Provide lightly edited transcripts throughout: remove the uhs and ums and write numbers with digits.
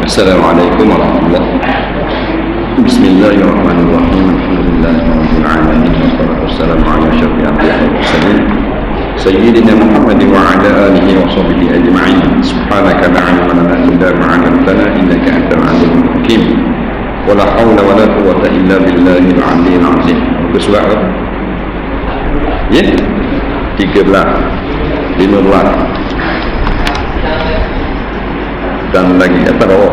Assalamualaikum warahmatullahi wabarakatuh. Bismillahirrahmanirrahim. Alhamdulillahirrahmanirrahim. Wassalatu wassalamu ala asyrafil anbiya'i wal mursalin Sayyidina Muhammad wa ala alihi wa sahbihi ajma'in. Subhanaka la ilma lana illa ma 'allamtana innaka antal 'alimul hakim. Wa la haula wa la quwwata illa billahil 'aliyyil 'azim. Muka surat apa? Ya? 13, 15 dan lagi apa bawah.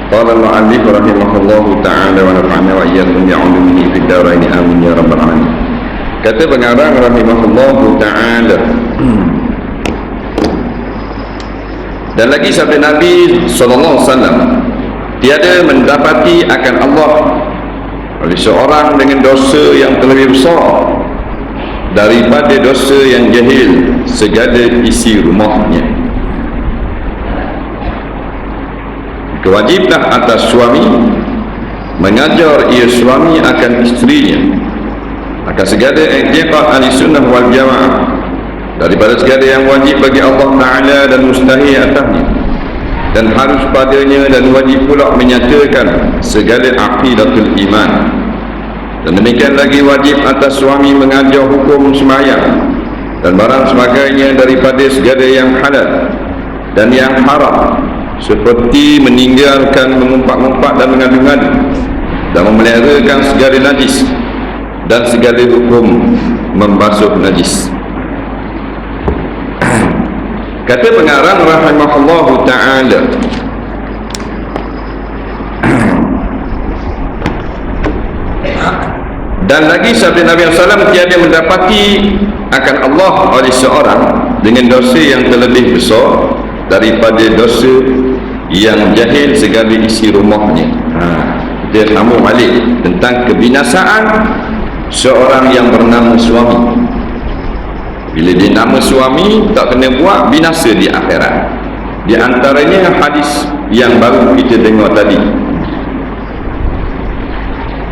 Qala al-mu'allif rahimahullahu ta'ala wa nafa'na wa iyyakum bi'ulumihi fid dharain amin ya rabbal alamin. Kata pengarang rahimahullahu ta'ala, dan lagi sabda Nabi sallallahu alaihi wasallam, tiada mendapati akan Allah oleh seorang dengan dosa yang terlebih besar daripada dosa yang jahil segala isi rumahnya. Kewajiblah atas suami mengajar ia suami akan isterinya akan segala i'tiqad ahli sunnah wal jamaah, daripada segala yang wajib bagi Allah Ta'ala dan mustahil atasnya, dan harus padanya, dan wajib pula menyatakan segala aqidatul iman. Dan demikian lagi wajib atas suami mengajar hukum sembahyang dan barang sebagainya daripada segala yang halal dan yang haram, seperti meninggalkan mengumpat-ngumpat dan mengadu-ngadu, dan memeliharakan segala najis dan segala hukum membasuh najis. Kata pengarang rahimahullahu ta'ala, dan lagi sabda Nabi SAW, tiada mendapati akan Allah oleh seorang dengan dosa yang terlebih besar daripada dosa yang jahil segala isi rumahnya. Dia sambung balik tentang kebinasaan seorang yang bernama suami. Bila dia nama suami tak kena buat, binasa di akhirat. Di antaranya hadis yang baru kita dengar tadi,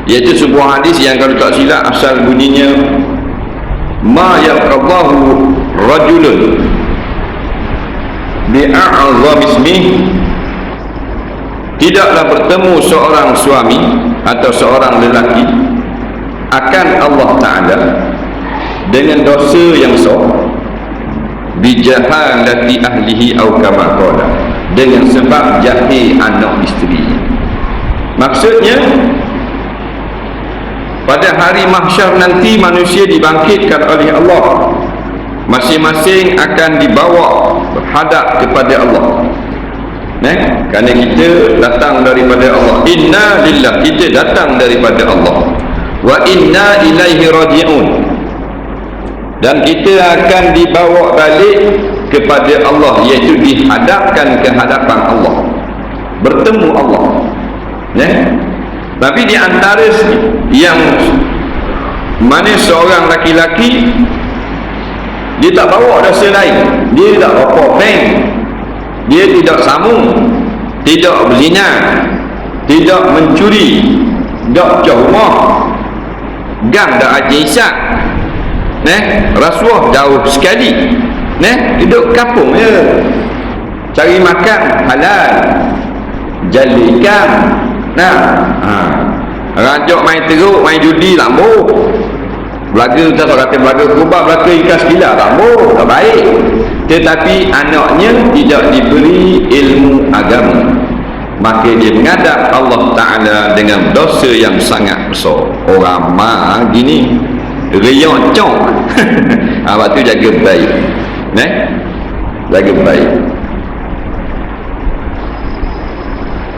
iaitu sebuah hadis yang kalau tak silap asal bunyinya, ma yaqallahu rajulun bi'a'zam ismih, tidaklah bertemu seorang suami atau seorang lelaki akan Allah Ta'ala dengan dosa yang besar, bijahalati ahlihi au kama qala, dengan sebab jahil anak isterinya. Maksudnya pada hari mahsyar nanti manusia dibangkitkan oleh Allah, masing-masing akan dibawa berhadap kepada Allah. Kerana kita datang daripada Allah. Inna lillah, kita datang daripada Allah. Wa inna ilaihi raji'un, dan kita akan dibawa balik kepada Allah, iaitu dihadapkan ke hadapan Allah, bertemu Allah. Tapi di antara yang mana seorang laki-laki dia tak bawa dosa lain, dia tak rokok bank, dia tidak sambung, tidak berzina, tidak mencuri, tak pecah rumah, gang tak haji isyak, rasuah jauh sekali, hidup kampung je, cari makan halal, jalikan, rajak main teruk, main judi, lambuh, belaga, kita tak kata belaga kubah, belaga ikan sekilar, lambuh, tak baik. Tetapi anaknya tidak diberi ilmu agama, maka dia menghadap Allah Ta'ala dengan dosa yang sangat besar. Orang mak gini riak cok. Sebab tu jaga baik, jaga baik.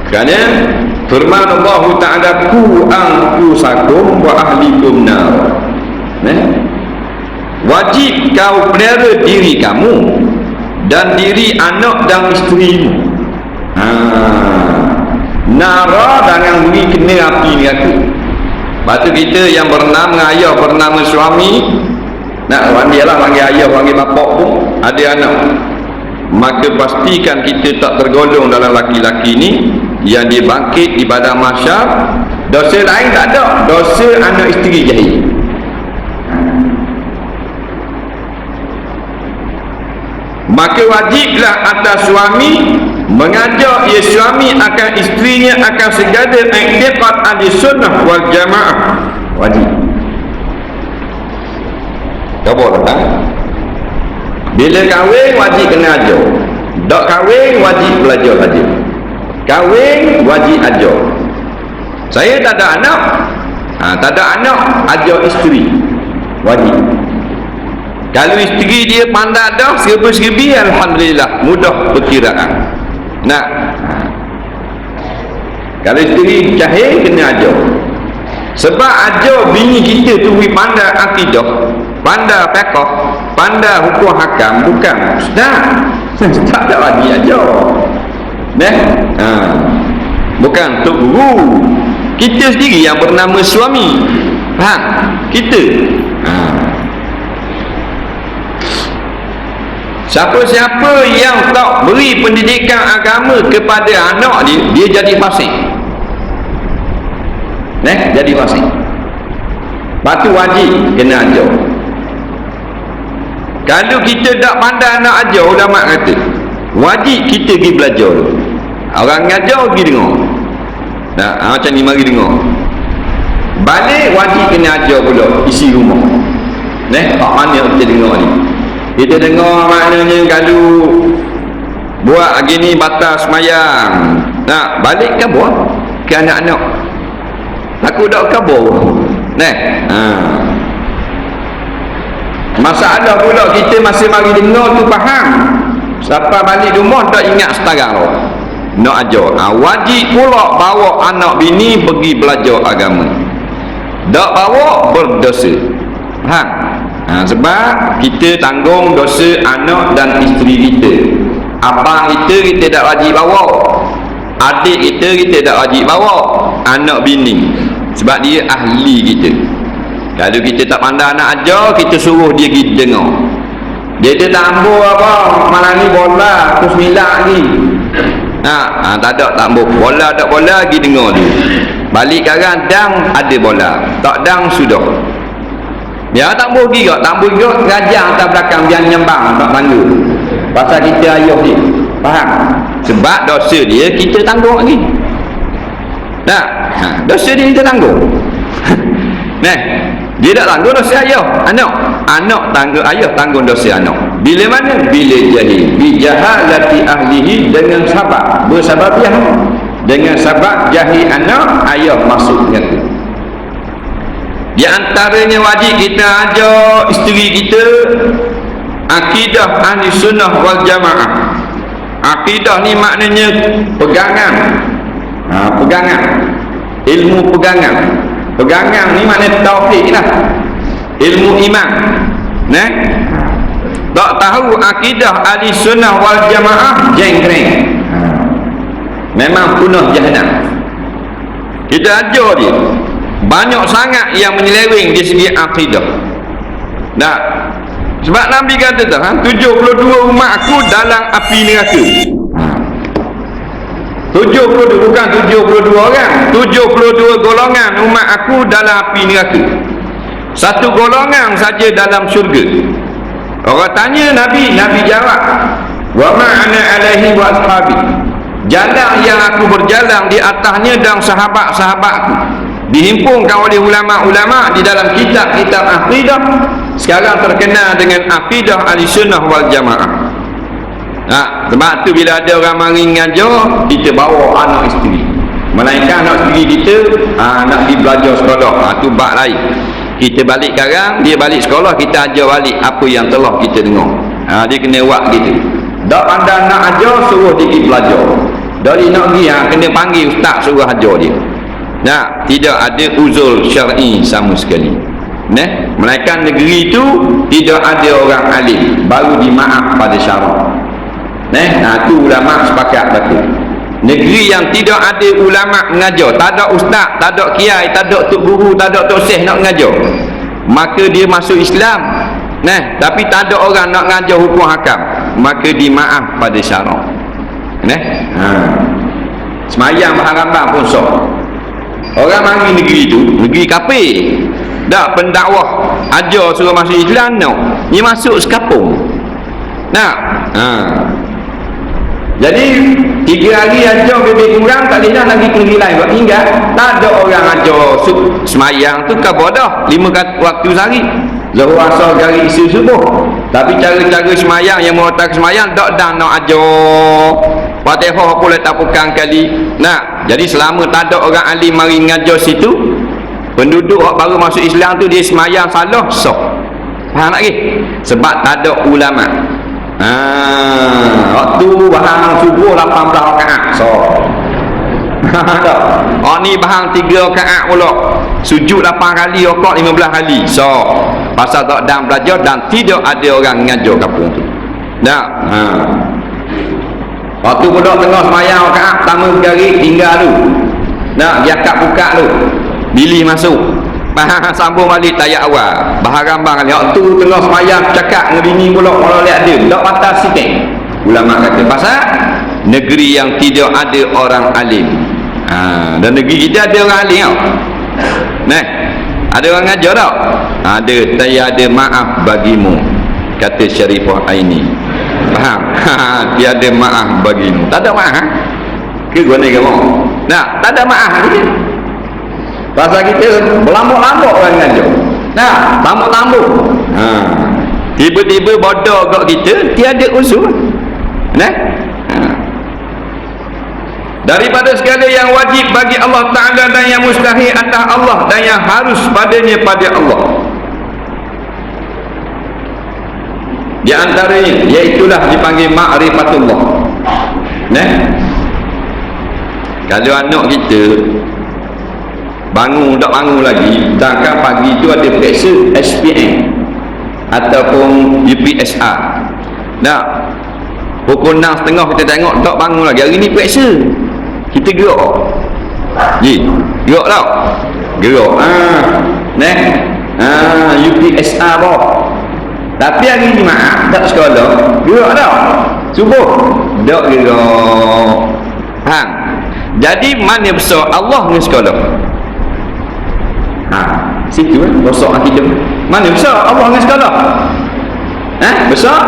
Kerana firman Allah Ta'ala, ku anfusakum wa ahlikum nar, wajib kau pelihara diri kamu dan diri anak dan isterimu. Nara, dan beri kena api neraka. Lepas tu kita yang bernama ayah, bernama suami, nak panggil lah, panggil ayah, panggil bapak pun ada anak, maka pastikan kita tak tergolong dalam laki-laki ni yang dibangkit di padang mahsyar. Dosa lain tak ada, dosa anak isteri jahil. maka wajiblah atas suami mengajak ia suami akan isterinya akan segala i'tiqad ahli sunnah wal jamaah. Wajib. Coba tak? Bila kahwin wajib kena ajar. Tak kahwin wajib belajar saja. Kahwin wajib ajar. Saya tak ada anak. Tak ada anak, ajar isteri. Wajib. Kalau isteri dia pandai dah serba-serbi, alhamdulillah, mudah perkiraan. Nah, kalau isteri jahil kena ajar. Sebab ajar bini kita tu pandai akidah, pandai fiqh, pandai hukum hakam, bukan ustaz. Tak ada lagi ajar. Bukan tok guru. Kita sendiri yang bernama suami. Faham? Kita. Siapa-siapa yang tak beri pendidikan agama kepada anak dia, dia jadi fasik. Jadi fasik. Patu wajib kena ajar. Kalau kita tak pandai nak ajar, ulama kata wajib kita pergi belajar. Orang ngajar pergi dengar. Macam ni mari dengar. Balik wajib kena ajar pula isi rumah. Kat mana kita dengar ni? Kita dengar maknanya kalau buat gini batas semayang. Balik ke buat ke anak-anak. Takut tak kabur. Masalah pula kita masih mari dengar tu faham. Siapa balik rumah tak ingat sekarang nak ajar. Wajib pula bawa anak bini pergi belajar agama. Tak bawa berdosa. Faham? Sebab kita tanggung dosa anak dan isteri kita. Abang kita tak wajib bawa. Adik kita tak wajib bawa. Anak bini. Sebab dia ahli kita. Kalau kita tak pandai nak ajar, kita suruh dia pergi dengar. Dia tak ambil apa, malam ni bola, pukul 9 lagi. Tak ada, tak ambil. Bola tak bola, pergi dengar dia. Balik sekarang, dang ada bola. Tak dang, sudah. Ya, tak ambil pergi tak? Tak ambil pergi tak? Raja atas belakang, biar nyembang, tak tangguh. Pasal kita ayuh dia. Faham? Sebab dosa dia, kita tanggung lagi. Dosa dia kita tanggung. Dia tak tanggung dosa ayah, anak tanggung ayah, tanggung dosa anak. Bila mana? Bila jahil. Bijahalati ahlihi, dengan sabab bersababiah. Dengan sabab jahil anak, ayah masuknya tu. Di antaranya wajib kita ajar isteri kita akidah ahli sunnah wal jamaah. Akidah ni maknanya pegangan. Pegangan. Ilmu pegangan. Pegangan ni maknanya tauhid lah. Ilmu iman. Tak tahu akidah ahli sunnah wal jamaah, jengkreng. Memang punah jahanam. Kita ajar dia. Banyak sangat yang menyeleweng di segi akidah. Sebab Nabi kata 72 umat aku dalam api neraka. 72, bukan 72 orang, 72 golongan umat aku dalam api neraka. Satu golongan saja dalam syurga. Orang tanya Nabi jawab, wa ma'ana alaihi wa ashabi. Jalan yang aku berjalan di atasnya dan sahabat-sahabatku. Dihimpunkan oleh ulama-ulama di dalam kitab-kitab akidah. Sekarang terkenal dengan akidah ahli-sunnah wal jamaah. Sebab tu bila ada orang mari ngajar, kita bawa anak isteri. Melainkan anak isteri kita nak pergi belajar sekolah, tu bab lain. Kita balik sekarang, dia balik sekolah, kita ajar balik apa yang telah kita dengar. Dia kena buat gitu. Tak pandai nak ajar, suruh dia pergi belajar. Dari nak pergi, kena panggil ustaz suruh ajar dia. Tidak ada uzul syar'i sama sekali. Melainkan negeri itu tidak ada orang alim, baru dimaaf pada syarak. Tu ulama sepakat betul. Negeri yang tidak ada ulama mengajar, tak ada ustaz, tak ada kiai, tak ada tok guru, tak ada tok syekh nak mengajar, maka dia masuk Islam. Tapi tak ada orang nak mengajar hukum hakam, maka dimaaf pada syarak. Semayang berharap pun sok. Orang mari negeri tu, negeri kafir. Tak pendakwah ajar suruh masuk Islam, no. Dia masuk sekapung. Nah, jadi 3 hari ajar lebih kurang, tak boleh lagi pergi lain buat tinggal. Tak ada orang ajar semayang tu ke bodoh 5 waktu sehari, Zuhur, Asar, Maghrib, Isya, Subuh. Tapi cara-cara semayang yang mengatakan semayang tak dan nak ajar Fatihah pula tak bukan kali. Nah, jadi selama tak ada orang alim mari ngajar situ, penduduk baru masuk Islam tu dia semayang salah sah. Faham tak lagi? Sebab tak ada ulama. Waktu bahang subuh 18 rakaat sah. Tak. Ni bahang 3 rakaat pula. Sujud 8 kali, rakaat 15 kali sah. Pasal tak dan belajar dan tidak ada orang ngajar kampung tu. Tak. Waktu budak tengah semayang rakaat pertama sekali tinggal tu. Nak dia akak buka tu. Bilih masuk. Sambung balik tayak awal. Baharambang kali. Waktu tengah semayang cakap dengan bini pula kalau lihat dia. Tak patah sikit. Ulama kata pasal negeri yang tidak ada orang alim. Dan negeri kita ada orang alim tau. Nah, ada orang ngajar tak? Ada. Tiada maaf bagimu, kata Syarifah Aini. Faham? Tiada maaf bagimu. Tak ada maaf. Ke guna kamu? Nah, tak ada maaf dia. Pasal kita berlambuk-lambuk orang ngajar. Nah, lambuk-lambuk. Tiba-tiba bodoh kat kita, tiada usul. Nah. Daripada segala yang wajib bagi Allah Ta'ala dan yang mustahil atas Allah dan yang harus padanya pada Allah. Di antaranya iaitulah dipanggil ma'rifatullah. Nah. Kalau anak kita bangun tak bangun lagi, takkan pagi tu ada periksa SPM ataupun UPSR. Nah, pukul 6.30 kita tengok tak bangun lagi, hari ni periksa. Kita gerak. Gerak tau. Gerak. UPSR boh. Tapi hari ni maaf tak sekolah, gerak tau. Subuh tak gerak. Faham? Jadi mana besar Allah dengan sekolah? Situ besar kita. Mana besar Allah dengan sekolah? Besar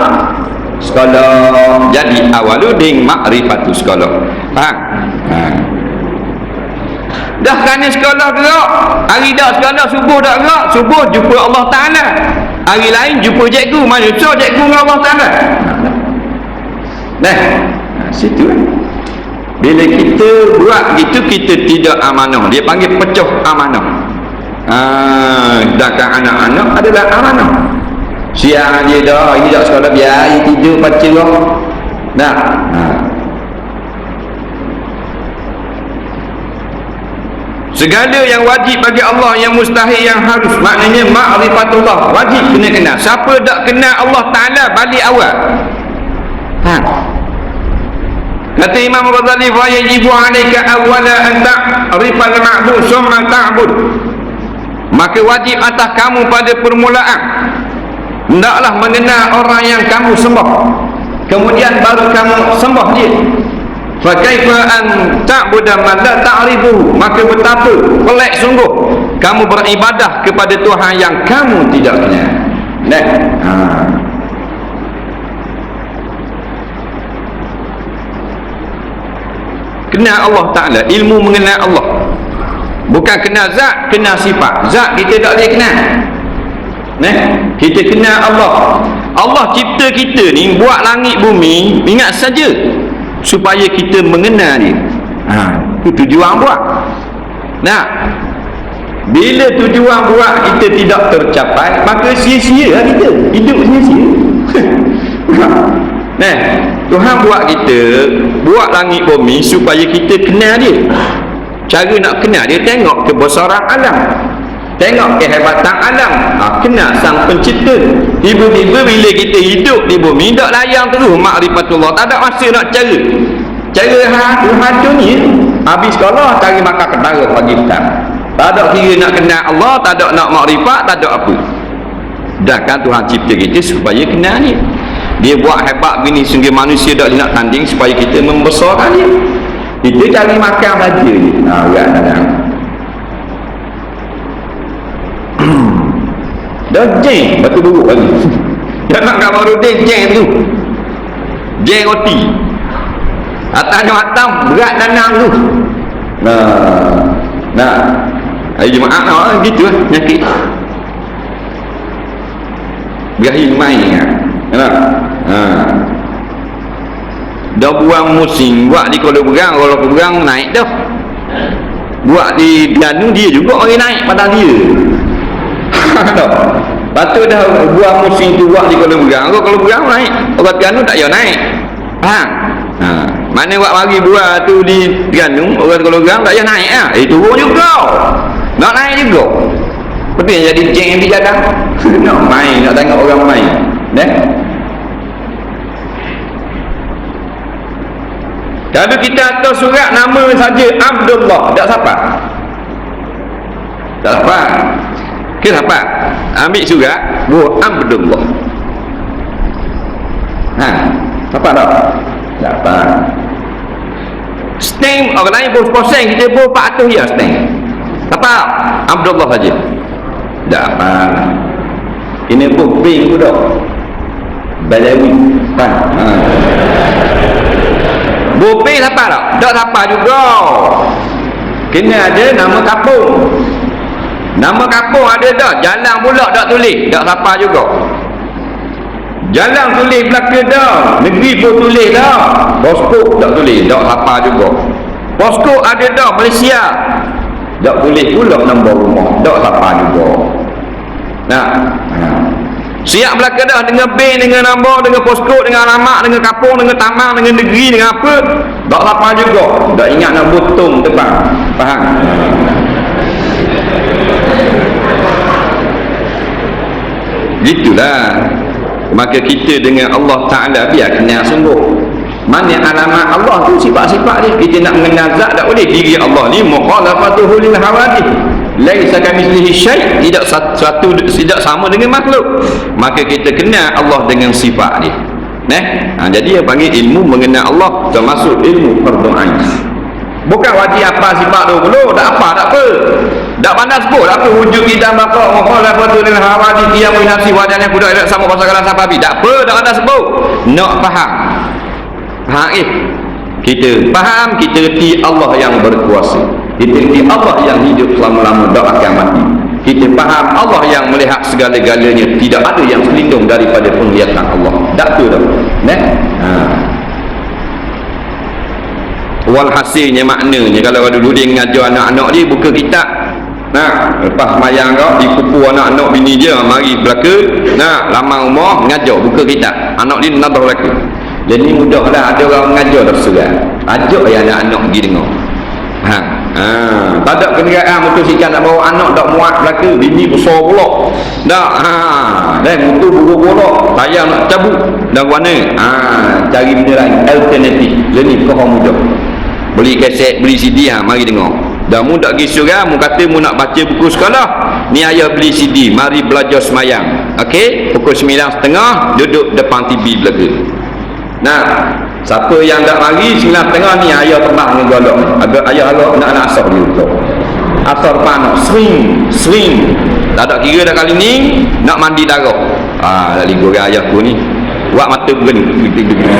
sekolah. Jadi awaludin ma'rifatu sekolah. Faham? Dah kerana sekolah gerak, hari dah sekolah subuh tak gerak, subuh jumpa Allah Ta'ala, hari lain jumpa cikgu. Mana besar cikgu dengan Allah Ta'ala? Situ bila kita buat gitu, kita tidak amanah. Dia panggil pecah amanah. Sedangkan anak-anak adalah amanah. Siang je dah, ini dah sekolah biar tidur baca lah. Nah. Segala yang wajib bagi Allah, yang mustahil, yang harus, maknanya ma'rifatullah, wajib kena kenal. Siapa tak kenal Allah Ta'ala balik awal. Kata Imam Ghazali, fa yajibu 'alaika awwala an ta'rifal ma'bud summa ta'bud. Maka wajib atas kamu pada permulaan hendaklah mengenal orang yang kamu sembah, kemudian baru kamu sembah dia. Fa kaifa an ta'budu man la ta'rifuhu, maka betapa pelik sungguh kamu beribadah kepada Tuhan yang kamu tidak kenal. Kenal Allah Ta'ala, ilmu mengenal Allah. Bukan kenal zat, kenal sifat. Zat kita tak boleh kenal. Kita kenal Allah. Allah cipta kita ni, buat langit bumi, ingat saja supaya kita mengenal dia. Itu tujuan buat. Bila tujuan buat kita tidak tercapai, maka sia-sia lah kita hidup, sia-sia. Tuhan buat kita, buat langit bumi supaya kita kenal dia. Cara nak kenal dia, tengok kebesaran alam, tengok kehebatan alam, kenal sang pencipta. Tiba-tiba bila kita hidup di bumi, tak layang terus ma'rifatullah, tak ada masa nak cari Tuhan dunia. Habis sekolah cari makan ketara pagi petang, tak ada kira nak kenal Allah, tak ada nak makrifat, tak ada apa. Sedangkan Tuhan cipta kita supaya kenal dia. Dia buat hebat begini sehingga manusia tak boleh nak tanding, supaya kita membesarkan dia. Kita cari makan saja ni. Kadang dah jeng batu buruk lagi. Jangan nak baru dia jeng tu. jeng roti atasnya atam berat tanam tu. Nah hari Jumaat gitu lah penyakit berakhir main kan. Dah buang musim buat di Kuala Berang, kalau Kuala Berang naik dah. Buat di Terengganu dia juga orang naik pada dia. Patut dah buang musim tu buat di Kuala Berang, kalau Kuala Berang naik, orang Terengganu tak payah naik. Faham? Mana buat mari buat tu di Terengganu, orang Kuala Berang tak payah naik ah. Turun juga. Nak naik juga. Tapi yang jadi jeng di jalan. Nak main, nak tengok orang main. Kalau kita atas surat nama saja Abdullah, tak siapa? Tak siapa? Ke siapa? Ambil surat buat Abdullah. Siapa tak? Tak apa. Stamp orang lain pun poseng, kita pun 400 ya stamp. Apa? Abdullah saja. Tak apa. Ini pun pink pun tak. Balawi. Bopeng siapa tak? Tak siapa juga. Kena ada nama kampung. Nama kampung ada dah. Jalan pula tak tulis. Tak siapa juga. Jalan tulis belakang dah. Negeri pun tulis dah. Posko tak tulis. Tak siapa juga. Posko ada dah. Malaysia. Tak tulis pula nombor rumah. Tak siapa juga. Siap belakang dah dengan bank, dengan nombor, dengan posko, dengan alamat, dengan kampung, dengan taman, dengan negeri, dengan apa. Tak apa juga. Tak ingat nak botong depan. Faham? Gitulah. Maka kita dengan Allah Ta'ala biar kenal sungguh. Mana alamat Allah tu, sifat-sifat dia. Kita nak mengenal zat tak boleh. Diri Allah ni mukhalafatuhu lil hawadith. Laisa kamitslihi syai', tidak tidak sama dengan makhluk. Maka kita kenal Allah dengan sifat dia. Jadi yang panggil ilmu mengenal Allah termasuk ilmu fardhu ain. Bukan wajib apa sifat 20, tak apa. Tak pandai sebut apa wujud kita baqa mukhalafatu lil hawadith yang nafsi wajahnya kuda tidak sama pasangan sahabi. Tak apa, tak ada sebut. Nak faham. Kita faham, kita reti Allah yang berkuasa. Kita reti Allah yang hidup selama-lama tak akan mati. Kita faham Allah yang melihat segala-galanya. Tidak ada yang terlindung daripada penglihatan Allah. Tak tu dah. Walhasilnya maknanya kalau dulu dia mengajar anak-anak dia buka kitab. Lepas mayang kau dipupu anak-anak bini dia mari belaka. Lama rumah mengajar buka kitab. Anak dia nadah belaka. Dan ni mudahlah ada orang mengajar terserah. Ajak ya anak-anak pergi dengar. Tak ada kenderaan motosikal nak bawa anak tak muat belaka, bini besar pula. Dan motor buruk pula, tayar nak cabut. Dan mana? Cari benda lain, alternatif. Jadi kau mudah. Beli kaset, beli CD, mari dengar. Dan mu tak pergi surau, mu kata mu nak baca buku sekolah. Ni ayah beli CD, mari belajar semayang. Okey, pukul 9.30 duduk depan TV belaka. Siapa yang tak mari 9.30 ni ayah terbang dengan golok. Ayah Allah nak asar dia. Asar panas, sering. Tak ada kira dah kali ni nak mandi darah. Dah ligur ayahku ni. Buat mata berani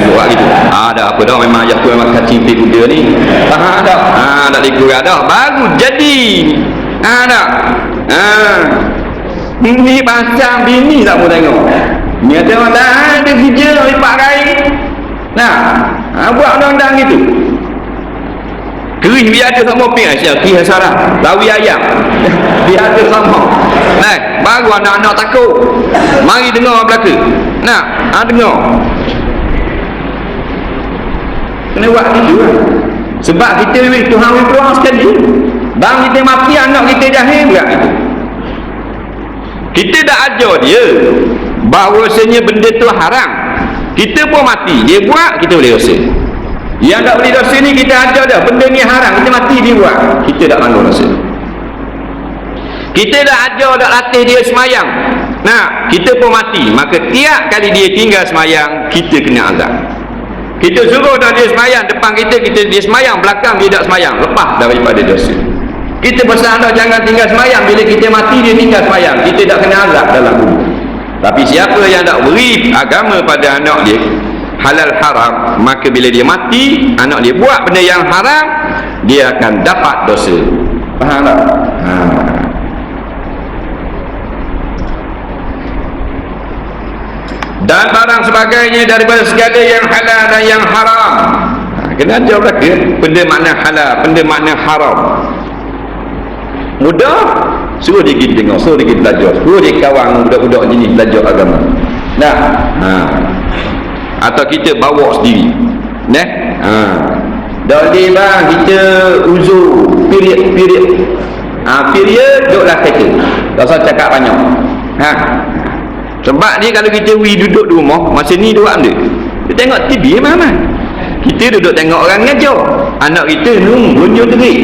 buat gitu. Dah apa dah memang ayahku memang kacing pi kuda ni. Dah ligur dah baru jadi. Ini pasang bini tak mau tengok. Ni ada orang dah ada kerja lipat kain. Buat undang-undang gitu. Kerih biar ada sama ping kerih sarah, lawi ayam. Biar ada sama. Baru anak-anak takut. Mari dengar belaka. Dengar. Kena buat gitu lah. Sebab kita Tuhan berdoa sekali. Bang kita mati anak kita jahil pula gitu. Kita dah ajar dia bahawasanya benda tu haram. Kita pun mati, dia buat, kita boleh dosa. Yang tak boleh dosa ni kita ajar dah, benda ni haram, kita mati dia buat, kita tak malu dosa. Kita dah ajar, dah latih dia semayang. Kita pun mati, maka tiap kali dia tinggal semayang, kita kena azab. Kita suruh dah dia semayang, depan kita dia semayang, belakang dia tak semayang, lepas daripada dosa. Kita pesan dah jangan tinggal semayang, bila kita mati dia tinggal semayang, kita tak kena azab dalam kubur. Tapi siapa yang tak beri agama pada anak dia, halal haram, maka bila dia mati, anak dia buat benda yang haram, dia akan dapat dosa. Faham tak? Dan barang sebagainya daripada segala yang halal dan yang haram. Kena ajar mereka benda makna halal, benda makna haram. Mudah, suruh dia pergi tengok, suruh dia pergi belajar, suruh dia kawan budak-budak jenis belajar agama. Nah, atau kita bawa sendiri. Nah, dah boleh bang, kita uzur period. Period duduklah kereta. Tak usah cakap banyak. Sebab ni kalau kita duduk di rumah, masa ni dua benda. Kita tengok TV mana? Kita duduk tengok orang ngajar. Anak kita bunyi terik.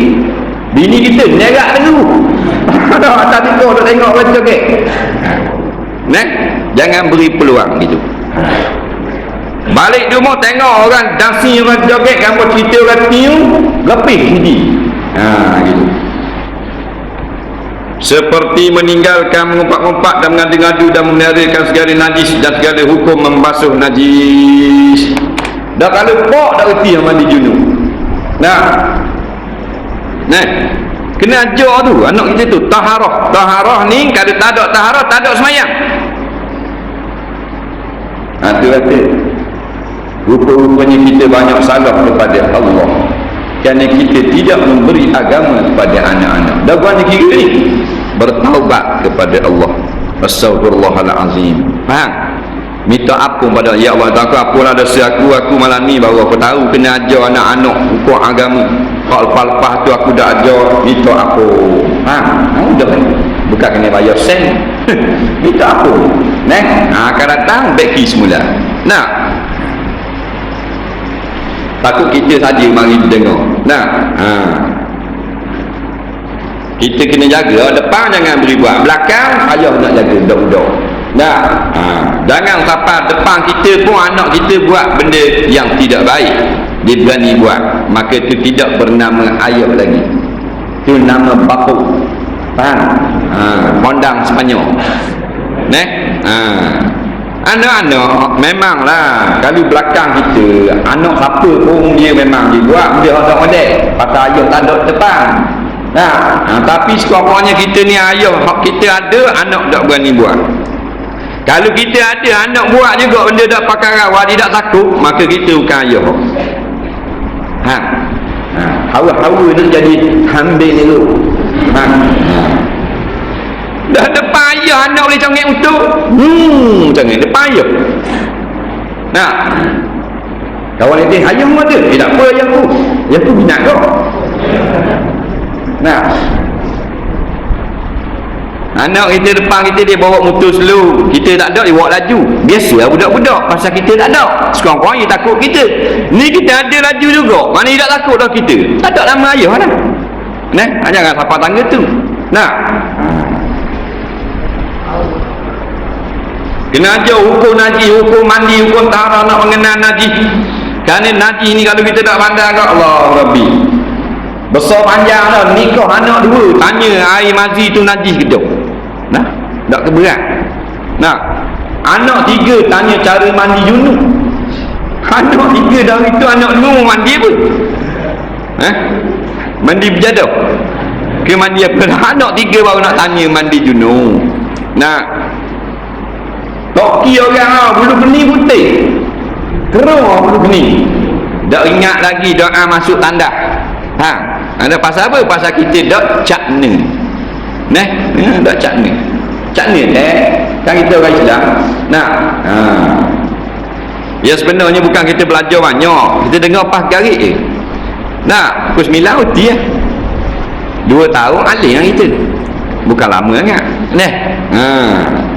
Bini kita nerak dulu. Tak tidur duduk tengok orang joget. Jangan beri peluang gitu. Balik di rumah tengok orang dancing, orang joget, gambar cerita orang tiup, lepih sini. Gitu. Seperti meninggalkan mengumpat-ngumpat dan mengadu-ngadu dan meneriakan segala najis dan segala hukum membasuh najis. Dah kalau pok dah reti yang mandi junub. Kena ajar tu anak kita tu taharah. Taharah ni kalau tak ada taharah, tak ada semayang. Tu kata rupa-rupanya kita banyak salah kepada Allah kerana kita tidak memberi agama kepada anak-anak. Dah buat kira ni bertaubat kepada Allah. Astagfirullahalazim. Faham? Minta ampun pada ya Allah, tak apalah dosa aku malam ni baru aku tahu kena ajar anak-anak hukum agama. Kalau lepas tu aku dah ajar, minta ampun. Dah bukan kena bayar sen. Minta ampun. Akan datang beki semula. Takut kita saja mari dengar. Kita kena jaga depan, jangan beri buat belakang. Ayah nak jaga budak-budak. Jangan sampai depan kita pun anak kita buat benda yang tidak baik, dia berani buat, maka itu tidak bernama ayah lagi, itu nama bapu. Faham? Kondang Sepanyol. Anak-anak memanglah kalau belakang kita anak siapa pun dia memang dia buat dia hodok-hodok pasal ayah tak ada depan. Tapi sekurang-kurangnya kita ni ayah kita ada, anak tak berani buat. Kalau kita ada anak buat juga benda tak pakai rawat, dia tak takut, maka kita bukan ayah. Hawa-hawa tu jadi ambil ni tu. Dah depan ayah anak boleh congek untuk congek depan ayah. Kawan itu ayah mu ada, tak apa ayah tu minat kau. Anak kita depan kita dia bawa motor slow, kita tak ada dia bawa laju. Biasalah budak-budak pasal kita tak ada. Sekurang-kurangnya takut kita. Ni kita ada laju juga. Mana dia tak takut dah kita. Tak ada nama ayah dah. Jangan siapa tangga tu. Kena ajar hukum najis, hukum mandi, hukum taharah, nak mengenal najis. Kerana najis ni kalau kita tak pandai kat Allah Rabbi. Besar panjang dah nikah anak dua, tanya air mazi tu najis ke tak? Tak keberat. Anak tiga tanya cara mandi junub. Anak tiga dari tu anak dua mandi apa? Mandi berjadah ke mandi apa? Anak tiga baru nak tanya mandi junub. Toki orang bulu benih putih, keruh bulu benih. Tak ingat lagi doa masuk tanda. Ada pasal apa? Pasal kita dak cakna. Dak cakna. Cakna kan kita orang Islam. Ya sebenarnya bukan kita belajar banyak, kita dengar pas garik je. Pukul 9 uti 2 tahun alih yang kita. Bukan lama sangat.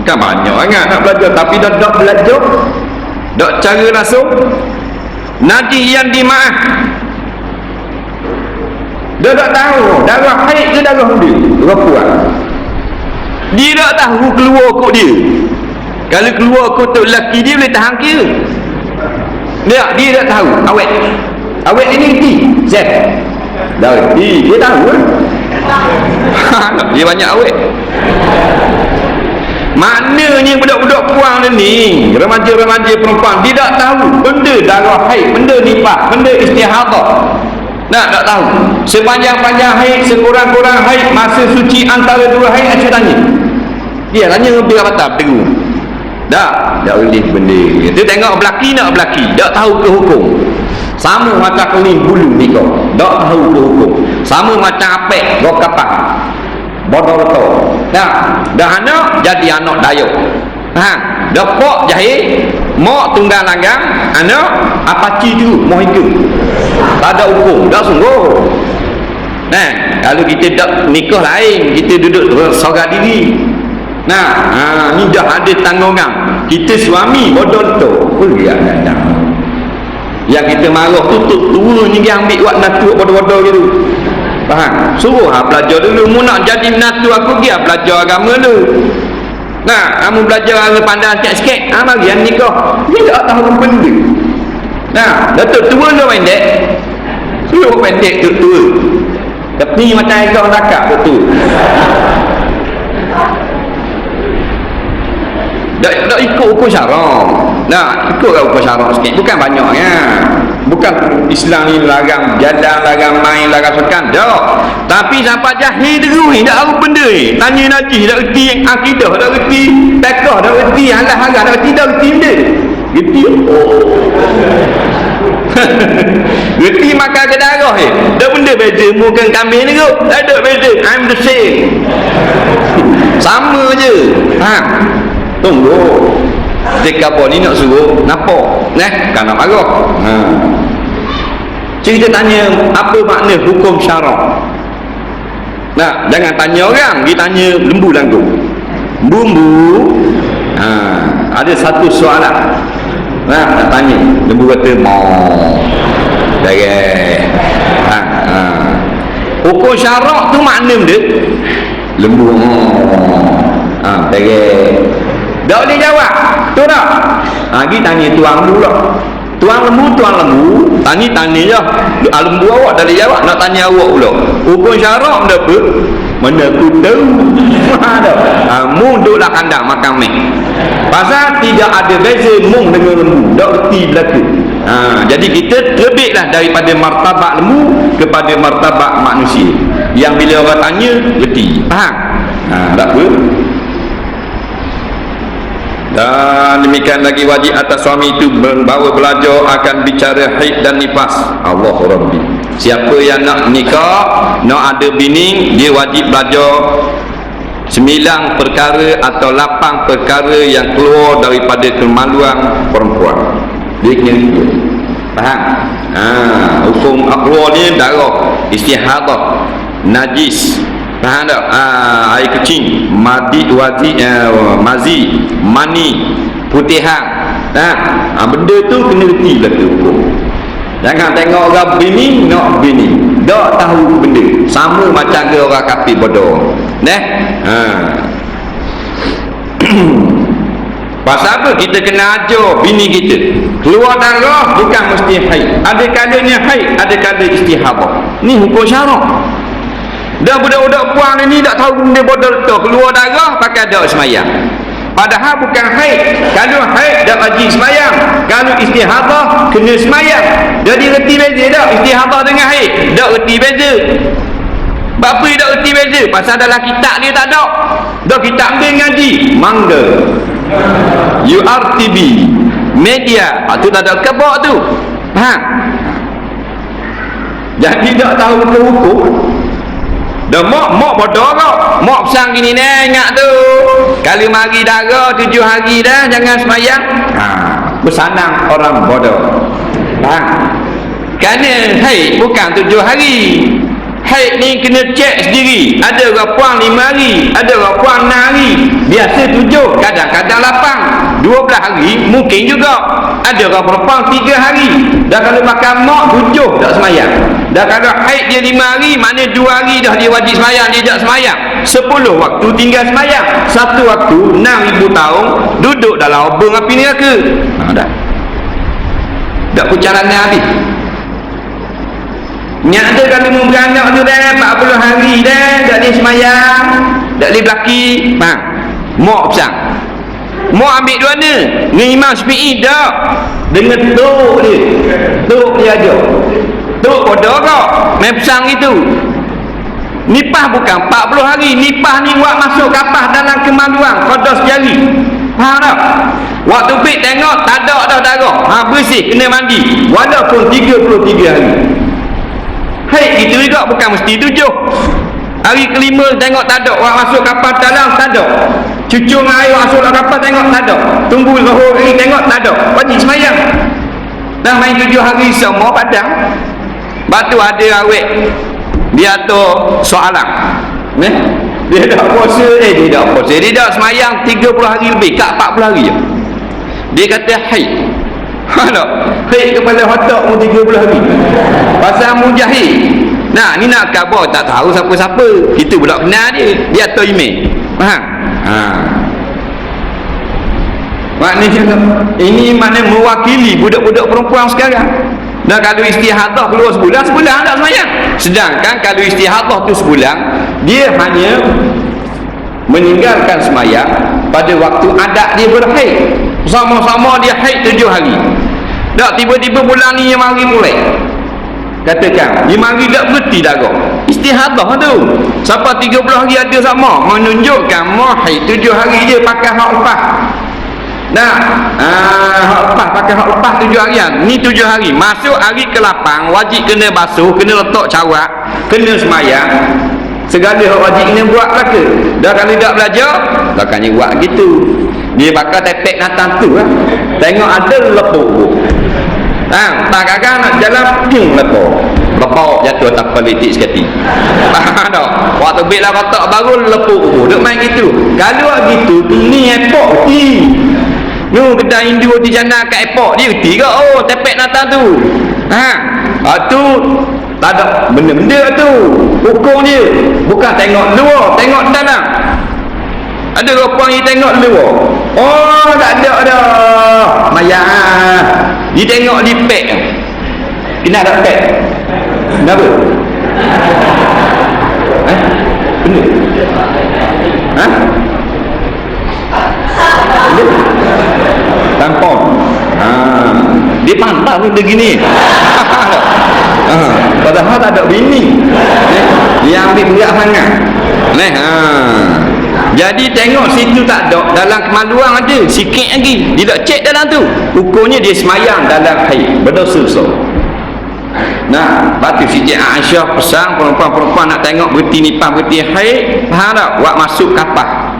Kan banyak sangat nak belajar, tapi dah belajar dak cara langsung. Najis yang dimaaf. Dia tak tahu darah haid ke darah dia, perempuan. Dia tak tahu keluar kot dia. Kalau keluar kot tu lelaki dia boleh tahan kira. Dia tak tahu. Awet ini reti. Zat. Dah reti, dia tahu. Dia banyak awet. Maknanya budak-budak puang ni, remaja-remaja perempuan tidak tahu benda darah haid, benda nifas, benda istihadah. Tak tahu. Sepanjang-panjang haid, sekurang-kurang haid, masa suci antara dua haid, saya tanya. Dia tanya biar kata berteru. Tak boleh benda. Dia tengok belaki nak belaki, tak tahu ke hukum. Sama macam keling bulu ni kau, tak tahu ke hukum. Sama macam apek kau kapak. Bodoh betul. Dah anak jadi anak dayuk. Dapok jahit, mak tunggal langgang, anak apaci tu mau ikut. Tak ada hukum, dah sungguh. Kalau kita tak nikah lain, kita duduk sorang diri. Ni dah ada tanggungan. Kita suami bodoh tu. Yang kita marah tutup tua ni yang ambil buat natu bodoh-bodoh gitu. Faham? Suruh belajar dulu. Mu nak jadi menatu aku dia belajar agama dulu. Kamu belajar agama pandang sikit-sikit. Mari yang nikah. Dia tak tahu benda. Datuk tua tu pendek. Suruh pendek tu tua. Tapi macam ekor nakak betul. Tak ikut hukum syarak. Ikut hukum syarak sikit. Bukan banyaknya. Bukan Islam ni larang jalan, larang main, larang sekan. Tak. Tapi siapa jahil dulu ni, tak tahu benda ni. Tanya najis, tak reti akidah, tak reti takah, tak reti halah-halah, tak reti benda. Reti reti makan ke darah ni. Tak benda beza muka kambing ni kot. Tak ada beza. I'm the same. Sama je. Tunggu. Jika apa ni nak suruh nampak. Kan nak marah. Kita tanya apa makna hukum syarak. Jangan tanya orang, dia tanya lembu langgung. Bumbu. Ada satu soalan. Nak tanya, lembu kata mau. Darah. Hukum syarak tu makna dia lembu. Darah. Tak boleh jawab. Tu tak? Dia tanya tuang lembu lah. Tuang lembu. Tanya je. Lembu awak dah boleh jawab. Nak tanya awak pula. Hukum syarak benda apa? Mana aku tahu. Mung duduklah kandang makan meh. Pasal tidak ada beza mung dengan lembu. Tak reti berlaku. Jadi kita terbitlah daripada martabat lembu kepada martabat manusia. Yang bila orang tanya, reti. Faham? Tak apa. Dan demikian lagi wajib atas suami itu bahawa belajar akan bicara haid dan nifas. Allah Rabbi. Siapa yang nak nikah, nak ada bini, dia wajib belajar 9 perkara atau 8 perkara yang keluar daripada kemaluan perempuan. Dia kena ikut. Faham? Hukum keluar ni darah, istihadah, najis. Faham tak? Air kecing, mazi, mani, putihan. Benda tu kena reti lah tu hukum. Jangan tengok orang bini, nak bini. Tak tahu benda. Sama macam ke orang kafir bodoh. Pasal apa? Kita kena ajar bini kita. Keluar darah bukan mesti haid. Ada kalanya haid, ada kala istihadah. Ni hukum syarak. Dah budak-budak puang ni tak tahu benda bodoh tu. Keluar darah pakai dak semayang. Padahal bukan haid. Kalau haid dak wajib semayang. Kalau istihadah kena semayang. Jadi reti beza tak istihadah dengan haid? Tak reti beza. Apa dia tak reti beza? Pasal dalam kitab dia tak ada. Dah kitab dia ngaji. Mangga. URTB media. Tu tak ada kebak tu. Jadi tak tahu ke hukum. Dah mak bodoh kau. Mak pesan gini ni, ingat tu. Kalau mari darah 7 hari dah, jangan semayang. Bersanang orang bodoh. Kerana haid bukan 7 hari. Haid ni kena cek sendiri. Ada orang puang 5 hari, ada orang puang 6 hari. Biasa 7, kadang-kadang 8, 12 hari mungkin juga. Ada orang perempuan 3 hari. Dah kalau makan mak 7 tak semayang. Dah kalau haid dia 5 hari, mana 2 hari dah dia wajib semayang, dia tak semayang. 10 waktu tinggal semayang. 1 waktu 6,000 tahun duduk dalam obeng api neraka. Dah. Dah pucarannya habis. Nyak ada kalau mu beranak tu dah 40 hari dah tak boleh semayang, tak boleh belaki. Mak pesan Mau ambil dua ni Imam Syafi'i dah dengan tuk dia aja tuk bodoh kau main pesang itu. Nipah bukan 40 hari. Nipah ni buat masuk kapas dalam kemaluan kodos jari. Faham tak? Waktu pergi tengok tak ada dah darah. Bersih kena mandi walaupun 33 hari. Haid itu juga bukan mesti 7. Hari kelima tengok tak ada, orang masuk kapas dalam tak ada. Cucung air masuk dalam kapas tengok tak ada. Tunggu lohor hari tengok tak ada. Wajib semayang. Dah main 7 hari semua padang. Batu ada awet dia tu soalan. Dia dah puasa, dia dah puasa. Dia dah semayang 30 hari lebih, kat 40 hari je. Dia kata haid. Haid kepala otak mu 30 hari. Pasal mujahid. Nah, ni nak khabar tak tahu siapa-siapa. Kita pula kenal dia. Dia atau email. Faham? Maknanya ini maknanya mewakili budak-budak perempuan sekarang. Dan kalau istihadah keluar sebulan tak semayang. Sedangkan kalau istihadah tu sebulan, dia hanya meninggalkan semayang pada waktu adat dia berhaid. Sama-sama dia haid 7 hari. Tak tiba-tiba bulan ni yang mari mulai. Katakan, dia mari tak berhenti darah. Istihadah tu. Sampai 30 hari ada sama. Menunjukkan haid 7 hari dia pakai hak lepas. Nah, hak lepas pakai hak lepas 7 harian. Ni 7 hari. Masuk hari ke-8 wajib kena basuh, kena letak cawak, kena semayang. Segala hak wajib kena buat belaka. Dah kalau tak belajar, takkannya buat gitu. Dia pakai tepek natang tu lah. Tengok ada lepuk. Tak kakak nak jalan lepuk jatuh tak politik sekali. Faham tak? Waktu bila kotak baru lepuk duk main gitu. Kalau gitu ni epok ti. Nu kedai Hindu di sana kat epok dia reti ke? Oh, tepek natang tu. Tu tak ada benda-benda tu. Hukum dia bukan tengok luar, tengok dalam. Ada orang yang tengok luar. Oh, tak ada dah. Mayah. Dia tengok di pek. Kena ada pek. Kenapa? Benda? Tampon. Dia pantas pun begini. Padahal tak ada bini. Dia ambil berat sangat. Jadi tengok situ tak ada, dalam kemaluan ada sikit lagi. Dia tak cek dalam tu. Hukumnya dia semayang dalam haid, berdosa. Nah, batu Siti Aisyah pesan perempuan-perempuan nak tengok berhenti nipah, berhenti haid, faham tak? Wak masuk kapas.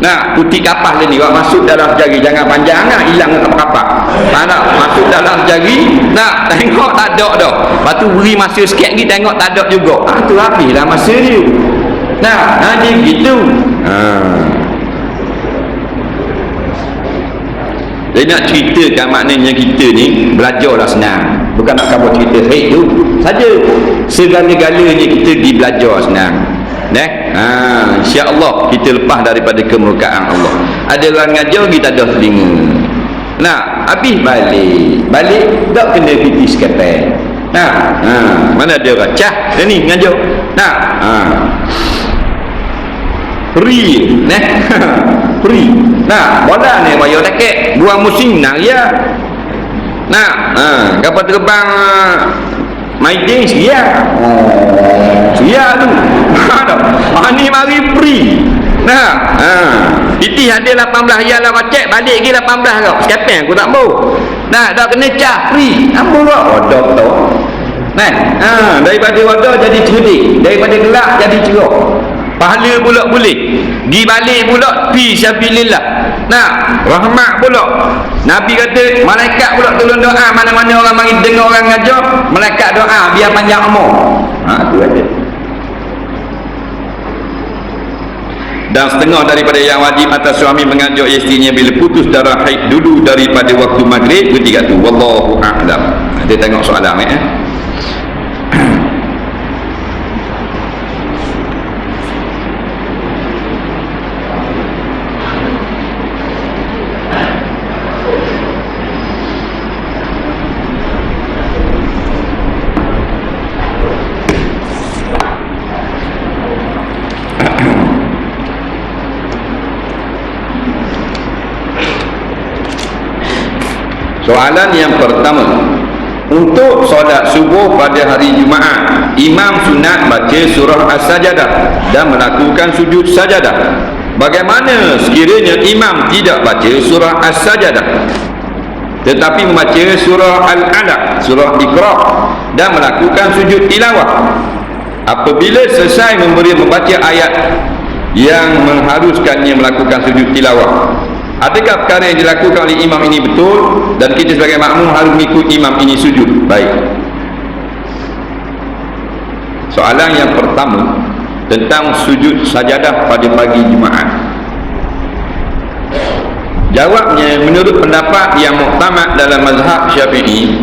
Nah, putih kapas ni wak masuk dalam jari, jangan panjang lah, hilang kapas. Faham tak? Masuk dalam jari. Nah, tengok tak ada dah. Batu beri masa sikit lagi tengok tak ada juga. Tu habislah masa dia. Nah, dia gitu. Jadi nak ceritakan maknanya kita ni belajarlah senang. Bukan nak kamu cerita haid tu saja. Segala-galanya kita dibelajar senang. InsyaAllah kita lepas daripada kemurkaan Allah. Ada orang ngajar kita ada telinga. Nah, habis balik tak kena piti sekatan. Mana ada orang cah ni ngajar. Free free. Bola ni bayar taket buang musim nang ya. Kapal terbang main sia. Sia tu. Ni mari free. Titi ada 18 riyal lah cek balik lagi 18 kau. Siapa aku tak mau. Dah kena cah free. Ambo kau doktor. Daripada wadah jadi cerdik, daripada gelap jadi cerah. Pahala pula boleh. Di balik pula fi sabilillah. Rahmat pula. Nabi kata malaikat pula tolong doa mana-mana orang mari dengar orang ngajar, malaikat doa biar panjang umur. Tu aja. Dan setengah daripada yang wajib atas suami mengajak isterinya bila putus darah haid dulu daripada waktu maghrib ketika tu. Wallahu a'lam. Kita tengok soalan Soalan yang pertama, untuk solat subuh pada hari Jumaat, imam sunat baca surah As-Sajadah dan melakukan sujud sajadah. Bagaimana sekiranya imam tidak baca surah As-Sajadah tetapi membaca surah Al-Alaq, surah Iqra, dan melakukan sujud tilawah? Apabila selesai membaca ayat yang mengharuskannya melakukan sujud tilawah, adakah perkara yang dilakukan oleh imam ini betul dan kita sebagai makmum harus mengikut imam ini sujud? Baik. Soalan yang pertama tentang sujud sajadah pada pagi Jumaat. Jawabnya, menurut pendapat yang muktamad dalam mazhab Syafi'i,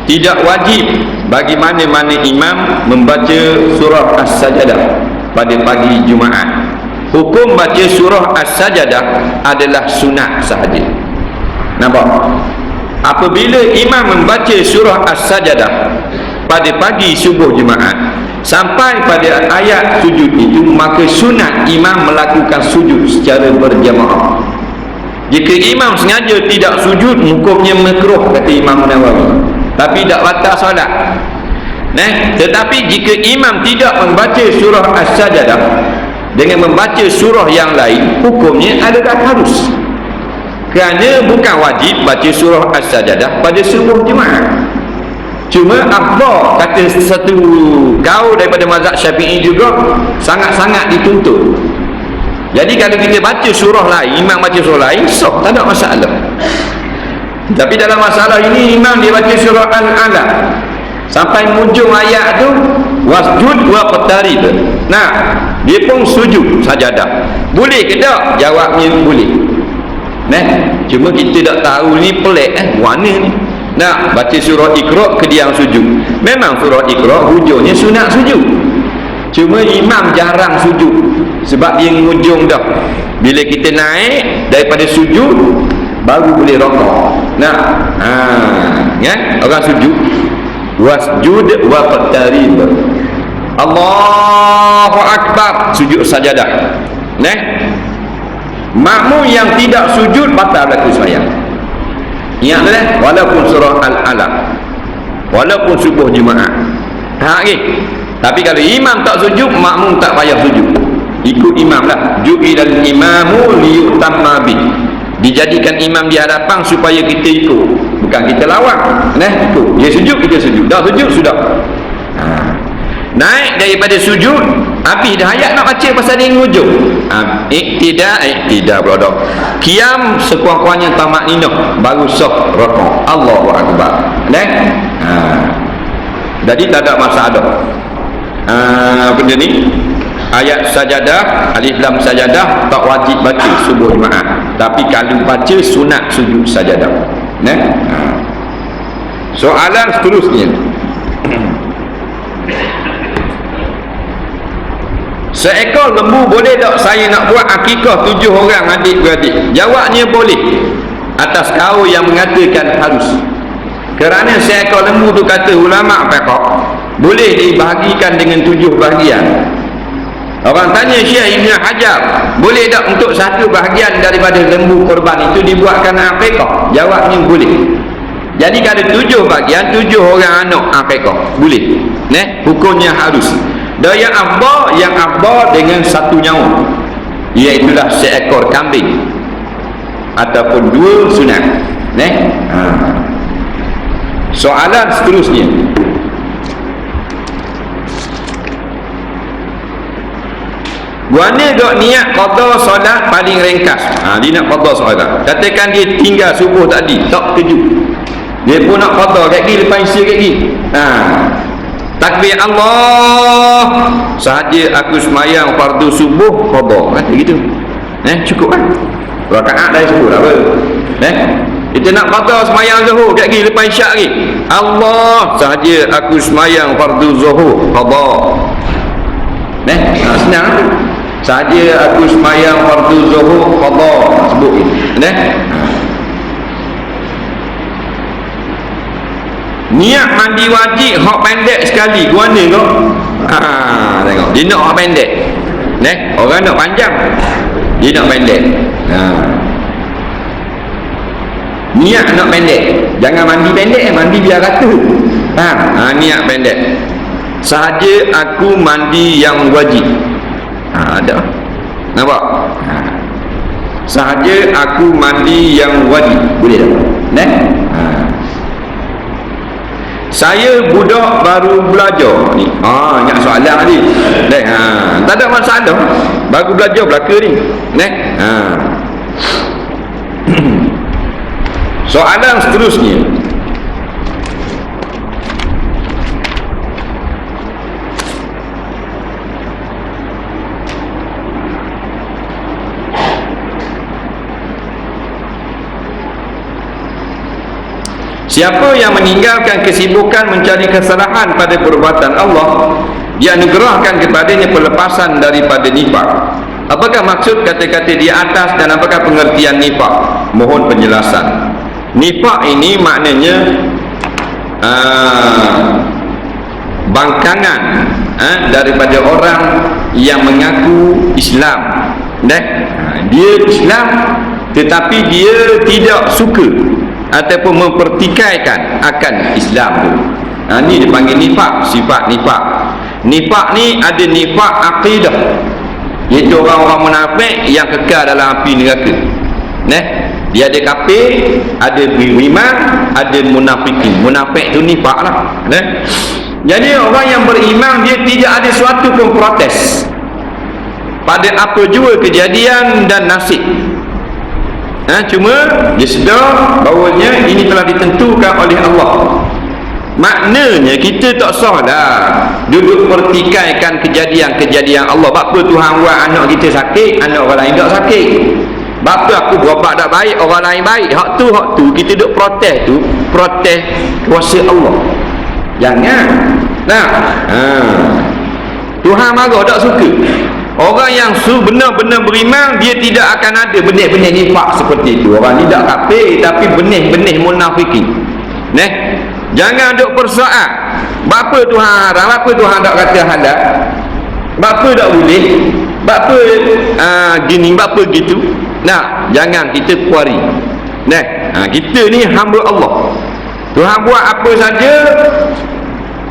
tidak wajib bagi mana-mana imam membaca surah As-Sajadah pada pagi Jumaat. Hukum baca surah As-Sajadah adalah sunat sahaja. Nampak? Apabila imam membaca surah As-Sajadah pada pagi subuh Jumaat sampai pada ayat sujud itu, maka sunat imam melakukan sujud secara berjamaah. Jika imam sengaja tidak sujud, hukumnya makruh, kata Imam Nawawi, tapi tak batal solat. Tetapi jika imam tidak membaca surah As-Sajadah dengan membaca surah yang lain, hukumnya adalah harus. Kerana bukan wajib baca surah As-Sajadah pada subuh Jumaat. Cuma afdal, kata satu kaul daripada mazhab Syafi'i juga, sangat-sangat dituntut. Jadi kalau kita baca surah lain, imam baca surah lain, sah, tak ada masalah. Tapi dalam masalah ini, imam dia baca surah Al-Alaq sampai hujung ayat tu, wasjud wa qtarib. Nah, dia pun sujud sajadah. Boleh ke tak? Jawabnya boleh. Cuma kita tak tahu ni pelik mana ni. Nah, baca surah Iqra ke dia sujud. Memang surah Iqra hujungnya sunat sujud. Cuma imam jarang sujud sebab dia ngujung dah. Bila kita naik daripada sujud baru boleh rokok. Orang sujud, wasjud wa qtarib, Allahu Akbar, sujud sajadah. Makmum yang tidak sujud batal berlaku sembahyang. Ingatlah, walaupun surah Al-Alaq, walaupun subuh Jumaat. Tapi kalau imam tak sujud, makmum tak payah sujud, ikut imam lah. Ju'ilal imamu liyutamma bih, dijadikan imam di hadapan supaya kita ikut, bukan kita lawan. Ikut dia sujud, kita sujud. Dah sujud sudah. Naik daripada sujud, habis dah ayat nak baca pasal dia ngujung. Iktidak pula dah. Qiyam sekurang-kurangnya tamak ninah, baru sah rakaat. Allahu Akbar. Jadi tak ada masalah. Benda ni ayat sajadah, alif lam sajadah tak wajib baca subuh Jumaat, tapi kalau baca sunat sujud sajadah. Soalan seterusnya, seekor lembu boleh tak saya nak buat akikah 7 orang adik-beradik? Jawabnya boleh, atas kaul yang mengatakan harus. Kerana seekor lembu tu, kata ulama fiqh, boleh dibahagikan dengan 7 bahagian. Orang tanya Syekh Ibn Hajar, boleh tak untuk satu bahagian daripada lembu korban itu dibuatkan akikah? Jawabnya boleh. Jadi kalau 7 bahagian, 7 orang anak akikah boleh. Hukumnya harus. Dan yang afdal dengan 1 nyawa, iaitulah seekor kambing ataupun 2 sunat. Soalan seterusnya, guana dok niat qada solat paling ringkas. Dia nak qada solat. Katakan dia tinggal subuh tadi, tak kejut, dia pun nak qada kat gini, lepas isi kat gini. Takbir Allah sahaja aku semayang fardu subuh qada. Kata gitu. Cukup kan? Rakaat dah cukup apa? Kita nak qada semayang zuhur kat gini, lepas isyak lagi. Allah sahaja aku semayang fardu zuhur qada. Senang. Sahaja aku semayang fardu zuhur qada, sebut niat mandi wajib hak pendek sekali, guana kau. Tengok dia nak hak pendek. Orang nak panjang, dia nak pendek. niat nak pendek. Jangan mandi pendek, mandi biar rata. Niat pendek. Sahaja aku mandi yang wajib. Ada. Nampak? Sahaja aku mandi yang wajib. Boleh tak? Saya budak baru belajar ni. Ingat soalan tadi. Tak ada masalah. Baru belajar belaka ni. Soalan seterusnya. Siapa yang meninggalkan kesibukan mencari kesalahan pada perbuatan Allah, dianugerahkan kepadanya pelepasan daripada nifak. Apakah maksud kata-kata di atas dan apakah pengertian nifak? Mohon penjelasan. Nifak ini maknanya bangkangan daripada orang yang mengaku Islam. Dia Islam tetapi dia tidak suka ataupun mempertikaikan akan Islam tu. Ni dipanggil nifak, sifat nifak. Nifak ni ada nifak akidah, iaitu orang-orang munafik yang kekal dalam api neraka. Dia ada kafir, ada beriman, ada munafikin. Munafik tu nifak lah. Jadi orang yang beriman dia tidak ada suatu pun protes pada apa jua kejadian dan nasib. Cuma dia sedar bahawanya ini telah ditentukan oleh Allah. Maknanya kita tak sah dah duduk pertikaikan kejadian-kejadian Allah. Bapa Tuhan buat anak kita sakit, anak orang lain tak sakit. Bapa aku buat tak baik, orang lain baik. Hak tu kita duduk protes tu, protes kuasa Allah. Jangan. Tuhan marah, tak suka. Orang yang benar-benar beriman, dia tidak akan ada benih-benih nifak seperti itu. Orang ni tak kafir tapi benih-benih munafikin. Jangan duk persoal bapa Tuhan haram, bapa Tuhan tak kata halal, bapa tak boleh, bapa gini, bapa gitu. Jangan kita kuari. Kita ni hamba Allah. Tuhan buat apa saja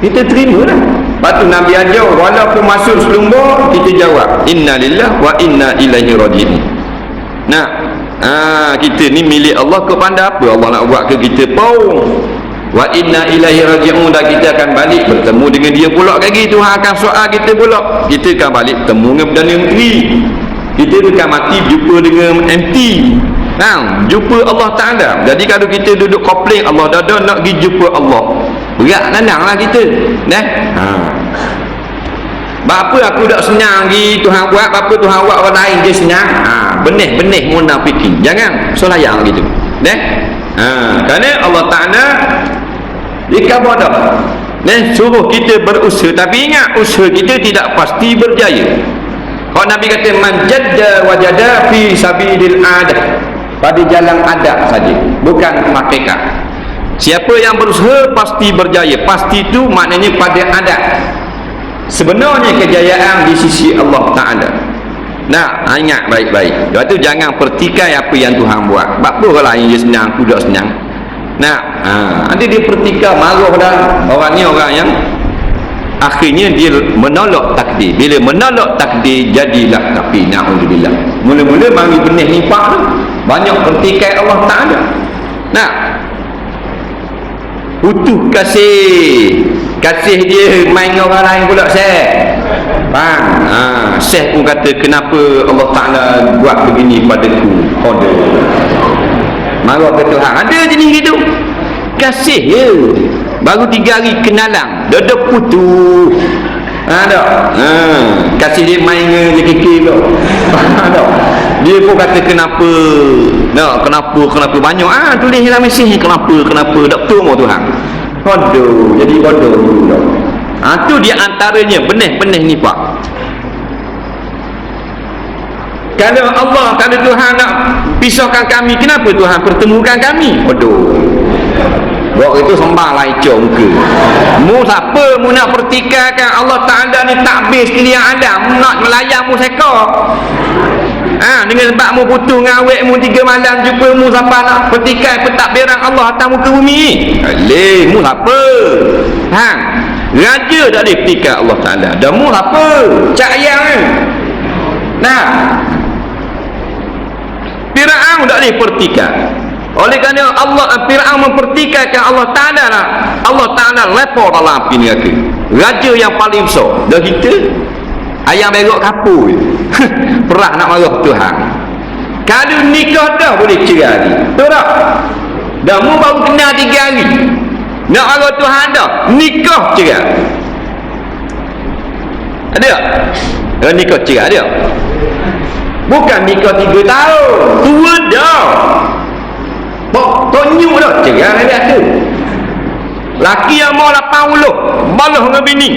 kita terima lah. Lepas tu Nabi ajar, walaupun masuk selumbar, kita jawab inna lillah wa inna ilaihi raji'un. Kita ni milik Allah, kau pandai apa Allah nak buat ke kita pun. Wa inna ilaihi raji'un, dan kita akan balik bertemu dengan dia pula lagi. Tuhan akan soal kita pula. Kita akan balik bertemu dengan Perdana Menteri. Kita akan mati jumpa dengan MT. Jumpa Allah Ta'ala. Jadi kalau kita duduk komplain Allah dah nak pergi jumpa Allah, berat nandang lah kita. Bapa aku tak senang pergi Tuhan buat, bapa Tuhan buat orang lain dia senang. Benih-benih munafikin. Jangan solayang gitu. Kerana Allah Ta'ala dikabur dah. Suruh kita berusaha, tapi ingat usaha kita tidak pasti berjaya. Kalau Nabi kata man jadda wajada fi sabilil adah, pada jalan adab saja, bukan hakikat. Siapa yang berusaha pasti berjaya. Pasti itu maknanya pada adab. Sebenarnya kejayaan di sisi Allah Ta'ala. Ingat baik-baik. Lepas tu jangan pertikai apa yang Tuhan buat. Apa orang lain dia senang, aku tak senang. Nanti dia pertikai, marah dah. Orang ni orang yang akhirnya dia menolak takdir. Bila menolak takdir, jadilah kafir. Na'udzubillah. Mula-mula mari benih nifak tu, banyak pertikai Allah Ta'ala. Utuh kasih dia main orang lain pula Syekh. Syekh pun kata kenapa Allah Ta'ala buat begini padaku. Marah ke Tuhan. Ada jenis gitu. Kasih je. Baru 3 hari kenalan dah putus. Kasih dia main dia kekil tu. Dia pun kata kenapa kenapa banyak tulis dalam mesej ni kenapa tak betul mau Tuhan. Jadi bodoh dulu. Tu dia antaranya benih-benih nifak. Kalau Tuhan nak pisahkan kami, kenapa Tuhan pertemukan kami? Buat itu sembah lah icok muka. Mu siapa mu nak pertikaikan Allah Ta'ala ni takbir sekalian Adam, nak melayang mu seka. dengan sebab mu putus dengan awek mu 3 malam jumpa mu siapa nak petikai pentadbiran Allah atas muka bumi ni mu siapa raja tak boleh petikai Allah Ta'ala dan mu siapa cak ayam ni Fir'aun tak boleh pertikai. Oleh kerana Fir'aun mempertikaikan Allah Ta'ala lah. Allah Ta'ala lepor dalam api neraka. Raja yang paling besar. Dan kita ayam berok kapur perah nak marah Tuhan. Kalau nikah dah boleh cerai. Betul tak? Dah mu baru kenal 3 hari nak marah Tuhan dah nikah cerai. Ada tak? Nikah cerai ada. Bukan nikah 3 tahun. Tua dah. Tonyuk dah. Cerai dia tu. Laki yang mau 80 balas dengan bini.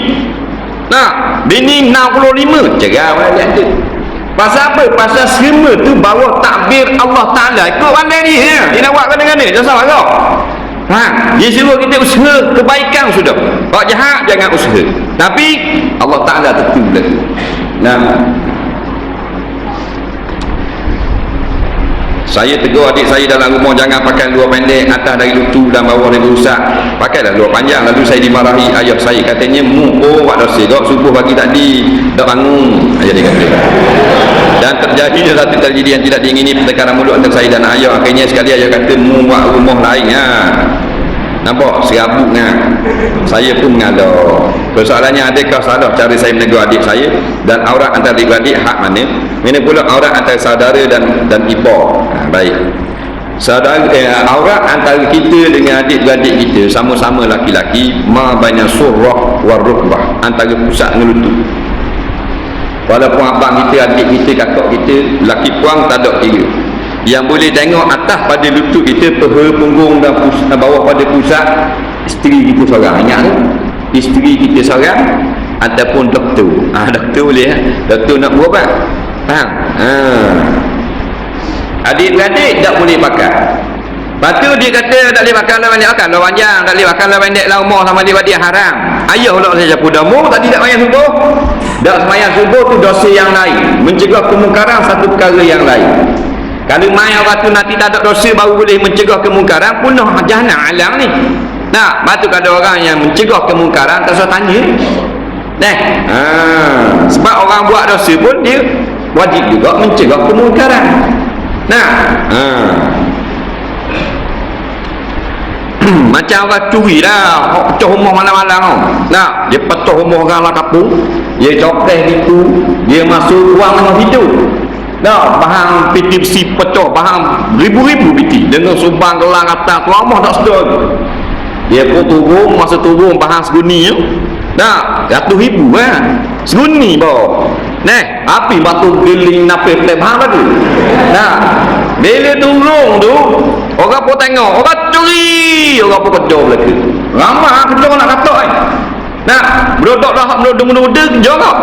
Bini 65 cerai dia tu. Pasal apa? Pasal semua tu bawa takbir Allah Ta'ala. Ikut pandai dia. Dia nak buat kena-kena. Jangan salah kau. Dia suruh kita usaha kebaikan sudah. Kalau jahat jangan usaha. Tapi Allah Ta'ala tentu saya tegur adik saya dalam rumah, jangan pakai luar pendek, atas dari lutut dan bawah dari rusak. Pakailah luar panjang. Lalu saya dimarahi ayah saya, katanya buat dosa kau subuh pagi tadi tak bangun. Ayah dia kata. Dan terjadi satu terjadi yang tidak diingini, pertengkaran mulut antara saya dan ayah. Akhirnya sekali ayah kata buat rumah lain. Nampak serabut saya pun mengalah. Persoalannya, adakah salah cara saya menegur adik saya? Dan aurat antara adik-adik hak mana? Ini pula aurat antara saudara dan ipar. Baik, saudara aurat antara kita dengan adik-adik kita sama-sama laki-laki, ma baina surrah war rukbah, antara pusat dengan lutut. Walaupun abang kita, adik kita, kakak kita, laki puang tak ada kira. Yang boleh tengok atas pada lutut kita, peha, punggung dan bawah pada pusat isteri kita seorang. Ingat tu, isteri kita seorang ataupun doktor. Doktor boleh doktor nak berubat. Faham? Adik-beradik tak boleh pakai. Lepas tu dia kata tak boleh pakai lah pendek. Kan lah panjang, tak boleh pakai lah pendek lah umur sama dia haram. Ayah pula saya capur damu tadi tak semayang subuh. Tak semayang subuh tu dosa yang lain. Mencegah kemungkaran satu perkara yang lain. Kalau main orang tu nanti tak ada dosa baru boleh mencegah kemungkaran, punah jahanam alam ni. Batu kalau orang yang mencegah kemungkaran tak usah tanya. Sebab orang buat dosa pun dia wajib juga mencegah kemungkaran. Macam orang curi lah, pecah rumah malam-malam. Dia pecah rumah orang lah kapung, dia cokeh gitu, dia masuk ruang dengan hidup. Bahan piti besi pecah, bahan ribu-ribu piti dengan subang gelang atas lama tak sedar. Dia pun turun, masa turun bahan seguni ratus ribu seguni bawa api batu geling napis bahan lagi. Bila turun tu orang pun tengok, orang curi, orang pun kejar belaka. Ramah kejar nak katak berodok dah, berodok-berodok kejar kau.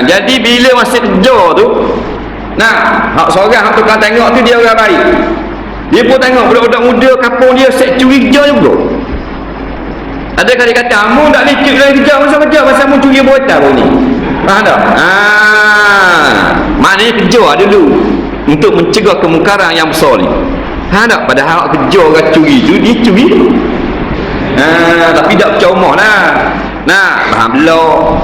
Jadi bila masih kejar tu hak seorang hak tukang tengok tu dia orang baik. Dia pun tengok budak-budak muda kampung dia set curiga juga. Ada kali kata kamu tak lecek lagi kejar pasal mu curi botol baru ni. Faham tak? Maknanya kejar dulu untuk mencegah kemungkaran yang besar ni. Faham tak? Padahal kejar orang curi tu dia curi. Tapi tak comah bahan belok.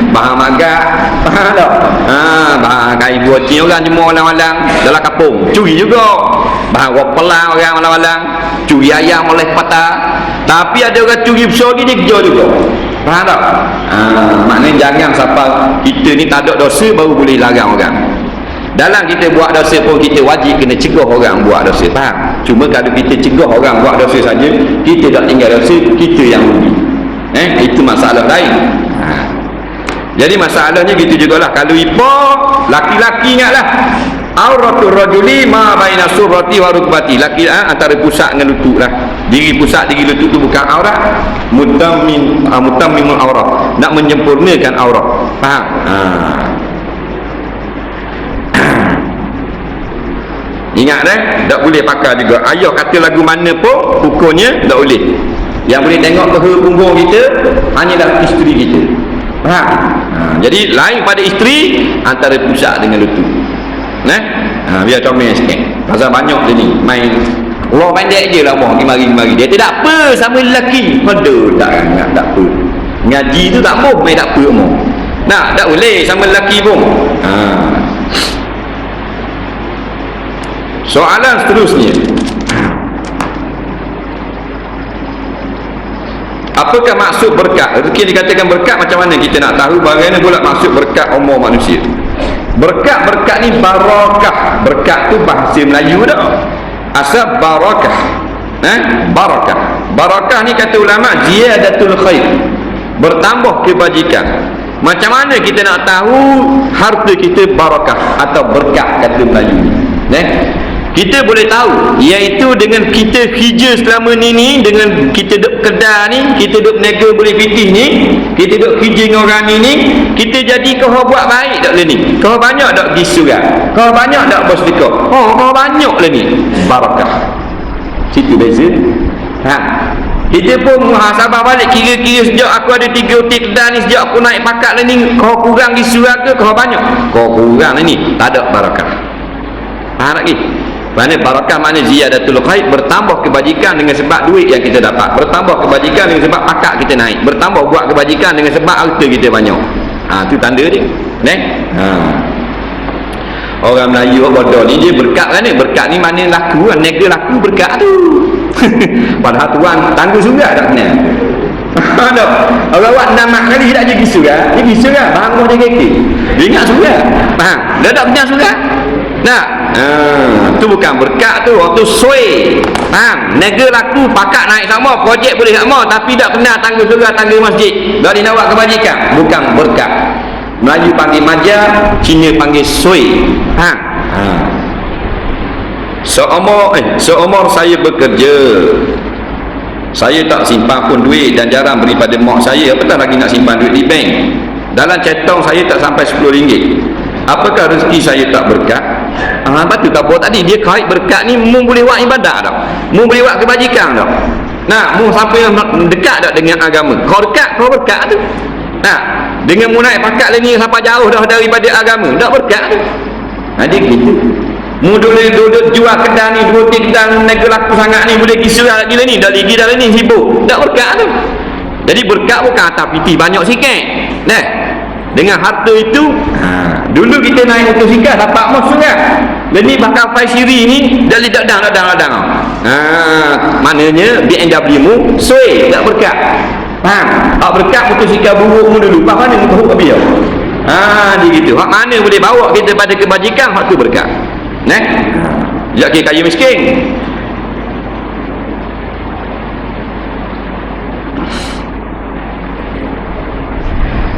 Bahan magak. Faham tak? Bahan kain buatin orang semua malam-malam dalam kampung curi juga. Bahan wapelang orang malam-malam curi ayam oleh patah. Tapi ada orang curi besar ni dia kejar juga. Faham tak? Maknanya jangan siapa kita ni tak ada dosa baru boleh larang orang. Dalam kita buat dosa pun kita wajib kena cegah orang buat dosa. Faham? Cuma kalau kita cegah orang buat dosa saja, kita tak tinggal dosa, kita yang rugi. Itu masalah lain. Jadi masalahnya gitu jugalah. Kalau ipar laki-laki ingatlah, auratul rajuli ma baina surrati wa rukbati. Laki antara pusat dengan lutut lah. Diri pusat, diri lutut tu bukan aurat. Mutammimul aurat, nak menyempurnakan aurat. Faham? Ingat tak boleh pakai juga. Ayah kata lagu mana pun hukumnya tak boleh. Yang boleh tengok peha punggung kita hanyalah isteri kita. Faham? Jadi lain pada isteri antara pusat dengan lutut. Biar comel sikit. Pasal banyak dia ni main Allah pendek je lah mari dia tidak apa sama lelaki. Aduh tak apa. Ngaji tu tak apa, main tak apa omong. Tak boleh sama lelaki pun. Soalan seterusnya, apakah maksud berkat? Rezeki dikatakan berkat, macam mana kita nak tahu bagaimana pula maksud berkat umur manusia? Berkat ni barakah. Berkat tu bahasa Melayu dah. Asal barakah. Barakah. Barakah ni kata ulama ziyadatul khair. Bertambah kebajikan. Macam mana kita nak tahu harta kita barakah atau berkat kata Melayu ni? Kita boleh tahu iaitu dengan kita kerja selama ni dengan kita duduk kedai ni, kita duduk berniaga boleh fitih ni, kita duduk kerja dengan orang ni, kita jadi kau buat baik tak le ni, kau banyak tak pergi surat, kau banyak tak bersedekah, kau banyak le ni, barakah. Situ beza. Kita pun muhasabah balik, kira-kira sejak aku ada 3 hotel kedai ni, sejak aku naik pakat le ni, kau kurang di surat ke kau banyak, kau kurang le ni, tak ada barakah. Lagi mana barakah, mana ziyadatul khair, bertambah kebajikan dengan sebab duit yang kita dapat, bertambah kebajikan dengan sebab pakat kita naik, bertambah buat kebajikan dengan sebab harta kita banyak. Tu tanda dia. Orang Melayu bodoh ni dia berkat kan ni, berkat ni mana laku kan, nega laku berkat tu. Padahal tuan tangguh surga tak kena. Orang buat namak kali dia tak jadi surga, dia pergi surga, bangun dia keke, dia ingat surga, dia tak punya surga. Tu bukan berkat tu, waktu soi. Nega laku, pakat naik sama, projek boleh sama, tapi tak kena tangga surga, tangga masjid. Dari nak buat kebajikan, bukan berkat. Melayu panggil majar, Cina panggil soi. Seumur saya bekerja, saya tak simpan pun duit dan jarang beri pada mak saya, apatah lagi nak simpan duit di bank. Dalam cetong saya tak sampai RM10. Apakah rezeki saya tak berkat? Batu tak apa tadi, dia kait berkat ni mu boleh buat ibadat tak, mu boleh buat kebajikan tak, mu sampai dekat tak dengan agama, kau dekat kau berkat tu. Dengan mu naik pakat ni sampai jauh dah daripada agama, tak berkat tu. Dia gitu. Mu duduk jual kedai ni, 2 kedai nega laku sangat ni, boleh kisah lagi ni, dah lagi dah ni sibuk, tak berkat tu. Jadi berkat bukan atas piti banyak sikit. Dengan harta itu, dulu kita naik motosikal dapat mus kan, dan ni bakal Faisiri ni dari dadang. Maknanya BMW mu soi tak berkat. Tak berkat motosikal buruk mu dulu, pak mana mu tahu habis. Dia gitu. Hak mana boleh bawa kita pada kebajikan, hak tu berkat. Jak kaya miskin.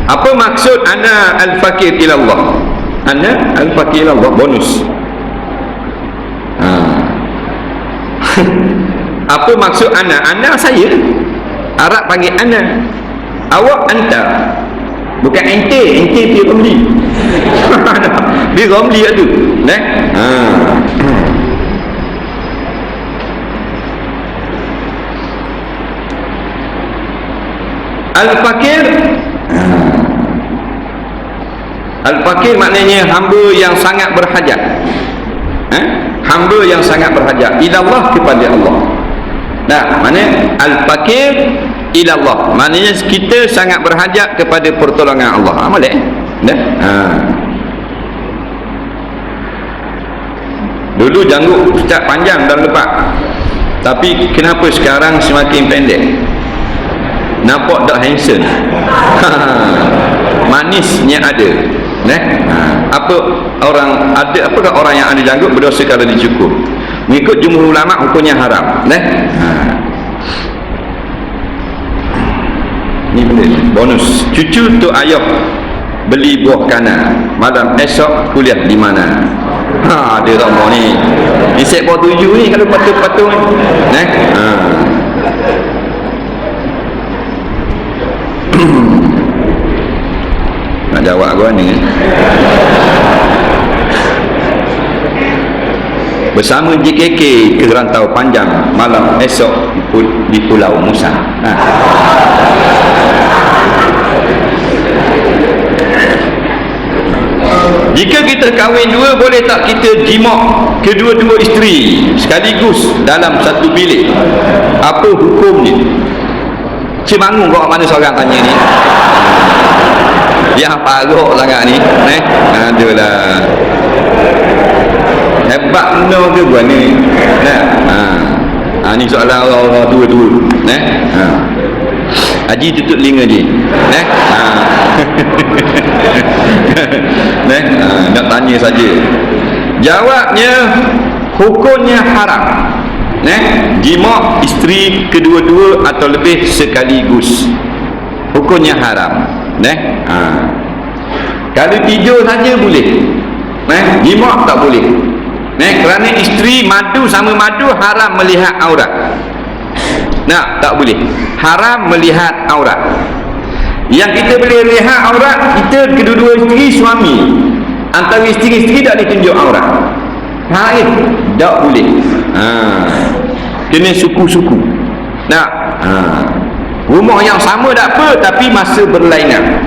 Apa maksud ana al-fakir ila Allah? Ana al-fakir ila Allah, bonus. Apa maksud ana? Ana saya. Arab panggil ana. Awak anta. Bukan ente pi Romli. Bi Romli tu. Al-fakir, al-fakir maknanya hamba yang sangat berhajat. Hamba yang sangat berhajat ila Allah, kepada Allah. Maknanya al-fakir ila Allah, maknanya kita sangat berhajat kepada pertolongan Allah. Boleh? Dulu janggut Ustaz panjang dan lebat, tapi kenapa sekarang semakin pendek? Nampak tak handsome? Manisnya ada. Apa orang ada, apakah orang yang ada janggut berdosa kalau dicukur? Mengikut jumhur ulama hukumnya haram. Ni benda bonus. Cucu tu ayah beli buah kanan, malam esok kuliah di mana? Dia ramah ni. Di sektor 7 ni kalau patung-patung ni. Nak jawab gua ni. Bersama JKK ke rantau panjang, malam esok di Pulau Musa. jika kita kahwin dua, boleh tak kita jimak kedua-dua isteri sekaligus dalam satu bilik? Apa hukumnya? Cik Mangung kau mana seorang tanya ni? Yang paruk sangat ni. Aduhlah. Hebat benar ke buat ni? Ni soalan orang-orang tua-tua. Haji tutup telinga je. Nak tanya saja. Jawabnya, hukumnya haram. Jimak isteri kedua-dua atau lebih sekaligus, hukumnya haram. Kalau tidur saja boleh, jimak tak boleh. Kerana isteri madu sama madu haram melihat aurat. Tak boleh. Haram melihat aurat. Yang kita boleh lihat aurat kita kedua-dua isteri suami. Antara isteri-isteri tak ditunjuk aurat. Tak boleh. Kena suku-suku. Rumah yang sama tak apa, tapi masa berlainan.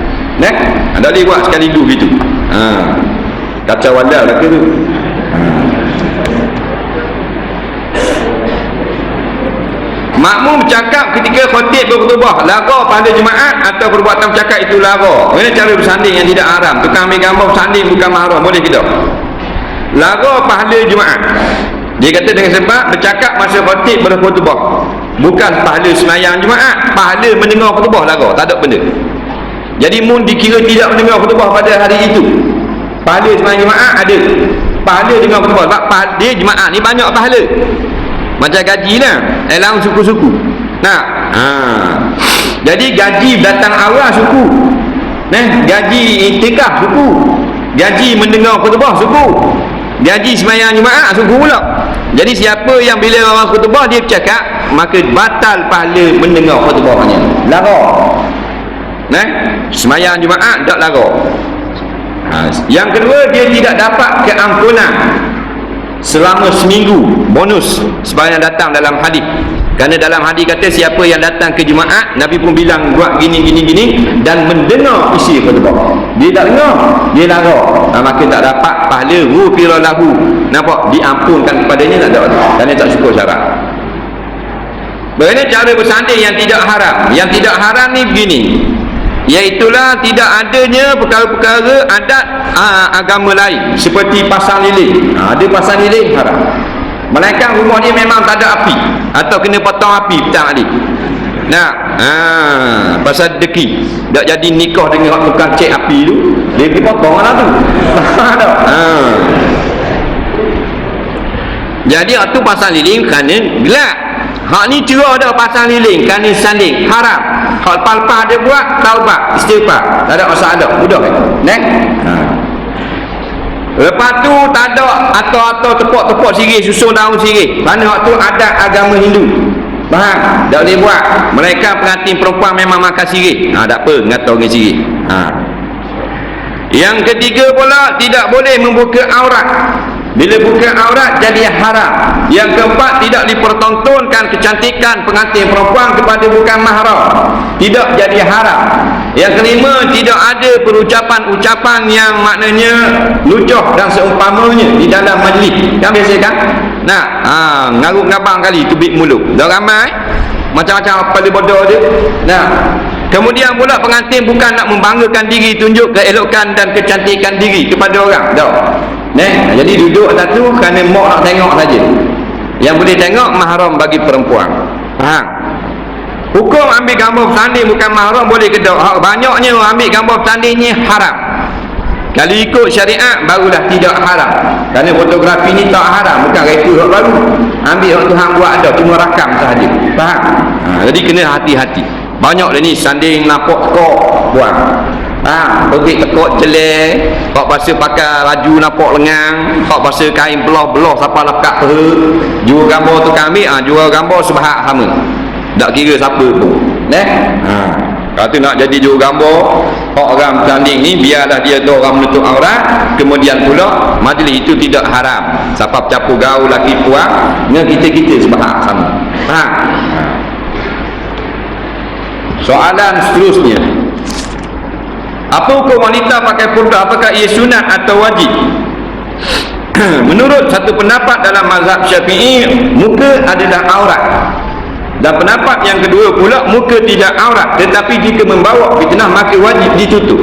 Tak boleh buat sekaligus gitu. Kacau wadah lah ke tu. Makmum bercakap ketika khotib berkhutbah, laga pada jemaat atau perbuatan bercakap itu laga. Mana cara bersanding yang tidak haram? Tukang ambil gambar bersanding bukan mahram, boleh ke tak? Laga pahala jemaat. Dia kata dengan sebab bercakap masa khotib berkhutbah, bukan pahala sembahyang jemaat, pahala mendengar khutbah laga, tak ada benda. Jadi mun dikira tidak mendengar khutbah pada hari itu, pahala sembahyang jemaat ada, pahala dengar khutbah. Sebab pahala jemaat ni banyak pahala. Macam gaji lah, elang suku-suku. Jadi gaji datang awal suku, gaji iktikaf suku, gaji mendengar khutbah suku, gaji sembahyang jemaah suku pula. Jadi siapa yang bila orang khutbah dia bercakap, maka batal pahala mendengar khutbahnya. Lara. Sembahyang jemaah tak lara. Yang kedua, dia tidak dapat keampunan selama seminggu, bonus sebagaimana datang dalam hadis. Kerana dalam hadis kata siapa yang datang ke Jumaat, Nabi pun bilang buat gini dan mendengar isi khutbah, dia tak dengar, dia lara, maka tak dapat pahala ghufira lahu. Nampak? Diampunkan kepadanya, tak ada, kerana tak syukur syarat. Bagaimana cara bersanding yang tidak haram? Yang tidak haram ni begini, iaitulah tidak adanya perkara-perkara adat agama lain seperti pasang lilin. Ada pasang lilin haram. Melainkan rumah dia memang tak ada api atau kena potong api petang hari. Pasal deki tak jadi nikah dengan tukang cek api tu, dia pergi potong lah tu. Jadi itu pasang lilin kerana gelap. Hak ni cerah dah pasang lilin kerana sanding haram. Hak lepas dia buat taubat istighfar, tak ada masalah, mudah kan? Lepas tu tak ada atau tepuk-tepuk sirih, susun daun sirih. Kerana hak tu adat agama Hindu. Faham? Tak boleh buat. Mereka pengantin perempuan memang makan sirih. Tak apa, ngata orang sirih. Yang ketiga pula, tidak boleh membuka aurat. Bila buka aurat jadi haram. Yang keempat, tidak dipertontonkan kecantikan pengantin perempuan kepada bukan mahram, tidak jadi haram. Yang kelima, tidak ada perucapan-ucapan yang maknanya lucuh dan seumpamanya di dalam majlis. Kan biasa kan? Ngaruk-ngabang kali tubik mulut. Dah ramai macam-macam apa bodoh dia. Kemudian pula pengantin bukan nak membanggakan diri, tunjuk keelokan dan kecantikan diri kepada orang. Jadi duduk atas tu kerana mak nak tengok saja. Yang boleh tengok mahram bagi perempuan. Faham? Hukum ambil gambar bersanding bukan mahram boleh ke tak? Banyaknya ambil gambar bersanding ni haram. Kalau ikut syariat barulah tidak haram. Kerana fotografi ni tak haram, bukan rekod hak baru. Ambil hak Tuhan buat ada, cuma rakam sahaja. Faham? Jadi kena hati-hati. Banyak dah ni sanding nampak tekok buang. Pergi tekuk jelek, hak pasal pakai baju nampak lengang, hak pasal kain belah-belah siapa lekat peha. Jual gambar tu kami, jual gambar sebahak sama. Tak kira siapa pun. Kalau tu nak jadi jual gambar, hak orang bertanding ni biarlah dia tu orang menutup aurat, kemudian pula majlis itu tidak haram. Siapa bercampur gaul laki puan, dengan kita-kita sebahak sama. Soalan seterusnya, Apa hukum wanita pakai purdah? Apakah ia sunat atau wajib? Menurut satu pendapat dalam mazhab Syafi'i, muka adalah aurat. Dan pendapat yang kedua pula, muka tidak aurat, tetapi jika membawa fitnah maka wajib ditutup.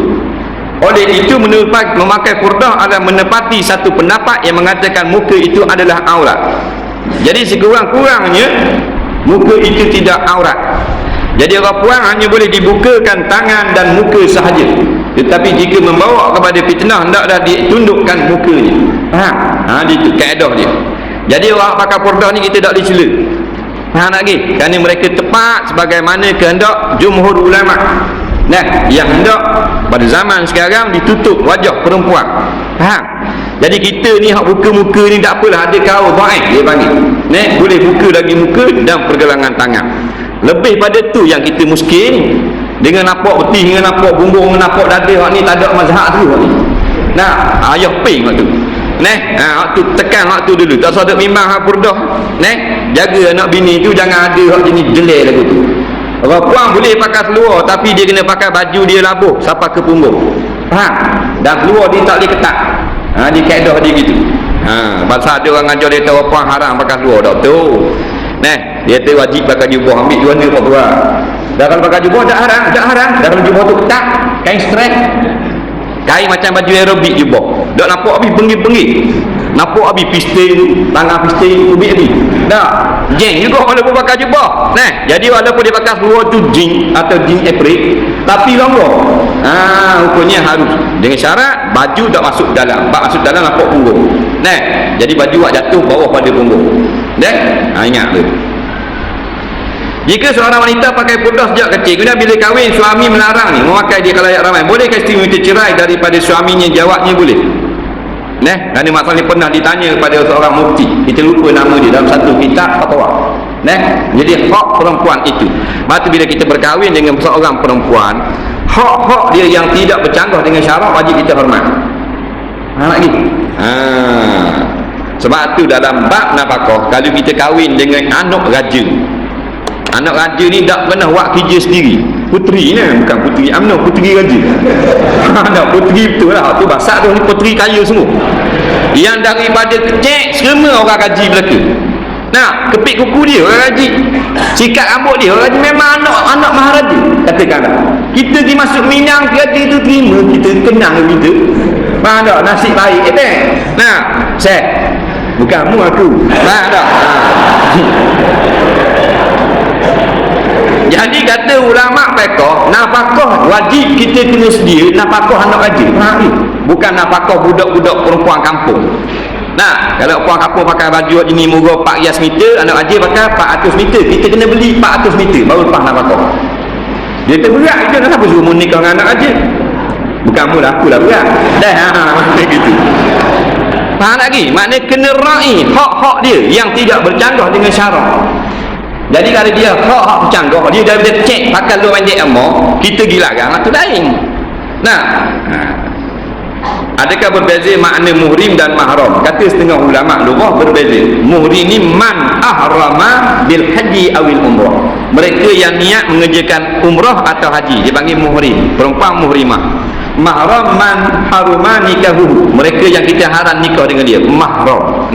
Oleh itu memakai purdah adalah menepati satu pendapat yang mengatakan muka itu adalah aurat. Jadi sekurang-kurangnya muka itu tidak aurat. Jadi orang puan hanya boleh dibukakan tangan dan muka sahaja. Tetapi jika membawa kepada fitnah, hendaklah ditundukkan mukanya. Faham? Itu kaedah dia. Jadi orang pakai purdah ni kita tak boleh cela. Faham lagi? Kerana mereka tepat sebagaimana kehendak jumhur ulama. Nah, yang hendak pada zaman sekarang ditutup wajah perempuan. Faham? Jadi kita ni hak buka muka ni tak apalah, ada kau dhaif dia panggil. Boleh buka lagi muka dan pergelangan tangan. Lebih pada tu yang kita miskin, dengan nampak betis, dengan nampak bumbung, dengan nampak dada, hak ni tak ada mazhab tu hak ni. Nah, ayah ping hak tu. Hak tu tekan hak tu dulu. Tak usah duk bimbang hak purdah. Jaga anak bini tu jangan ada hak jenis jelek lagu tu. Orang puan boleh pakai seluar tapi dia kena pakai baju dia labuh sampai ke punggung. Faham? Dan seluar dia tak boleh ketat. Dia kaedah dia gitu. Pasal ada orang ajar dia tahu orang puan haram pakai seluar tak betul. Dia tu wajib pakai jubah, ambil dua ni kau buat. Dah kalau pakai jubah tak haram. Dah kalau jubah tu ketat, kain stretch, kain macam baju aerobik jubah. Tak nampak habis bengi-bengi. Nampak habis piston, tangan piston, ubik habis. Dah, jeng juga walaupun pakai jubah. Jadi walaupun dia pakai seluar tu jing atau jing apron, tapi longgar. Hukumnya harus dengan syarat baju tak masuk dalam. Masuk dalam nampak punggung. Jadi baju awak jatuh bawah pada punggung. Ingat tu. Jika seorang wanita pakai purdah sejak kecil, kemudian bila kahwin suami melarang ni memakai dia khalayak ramai, bolehkah isteri minta cerai daripada suaminya? Jawabnya boleh. Kerana masalah ni pernah ditanya kepada seorang mufti, kita lupa nama dia dalam satu kitab fatwa. Jadi hak perempuan itu, maka bila kita berkahwin dengan seorang perempuan, hak-hak dia yang tidak bercanggah dengan syarak wajib kita hormat. Lagi. Sebab tu dalam bab nafkah, kalau kita kahwin dengan anak raja, anak raja ni tak pernah buat kerja sendiri. Puteri ni, bukan puteri UMNO, puteri raja. Ada puteri betul lah. Tu bahasa tu ni puteri kaya semua. Yang daripada kecil semua orang gaji belaka. Kepit kuku dia orang gaji, sikat rambut dia orang gaji. Memang anak maharaja. Katakanlah kita pergi masuk Minang, kereta itu terima, kita kenang kita. Faham tak? Nasib baik saya bukan mu aku. Faham tak? Jadi kata ulama fiqh, nafkah wajib kita kena sedia nafkah anak raja. Bukan nafkah budak-budak perempuan kampung. Kalau perempuan kampung pakai baju ini murah 400 meter, anak raja pakai 400 meter. Kita kena beli 400 meter baru lepas nafkah. Dia terberat itu, kenapa suruh menikah dengan anak raja? Bukan mu lah, aku lah berat. Macam gitu. Faham lagi? Maknanya kena raih hak-hak dia yang tidak bercanggah dengan syarak. Jadi kalau dia hak bercanggah, dia dah cek pakai luar pendek emak, kita gilarang, itu lain. Adakah berbeza makna muhrim dan mahram? Kata setengah ulama lughah berbeza. Muhrim ni man ahrama bil haji awil umrah. Mereka yang niat mengerjakan umrah atau haji, dia panggil muhrim. Perempuan muhrimah. Mahram man haruma nikahu. Mereka yang kita haram nikah dengan dia, mahram.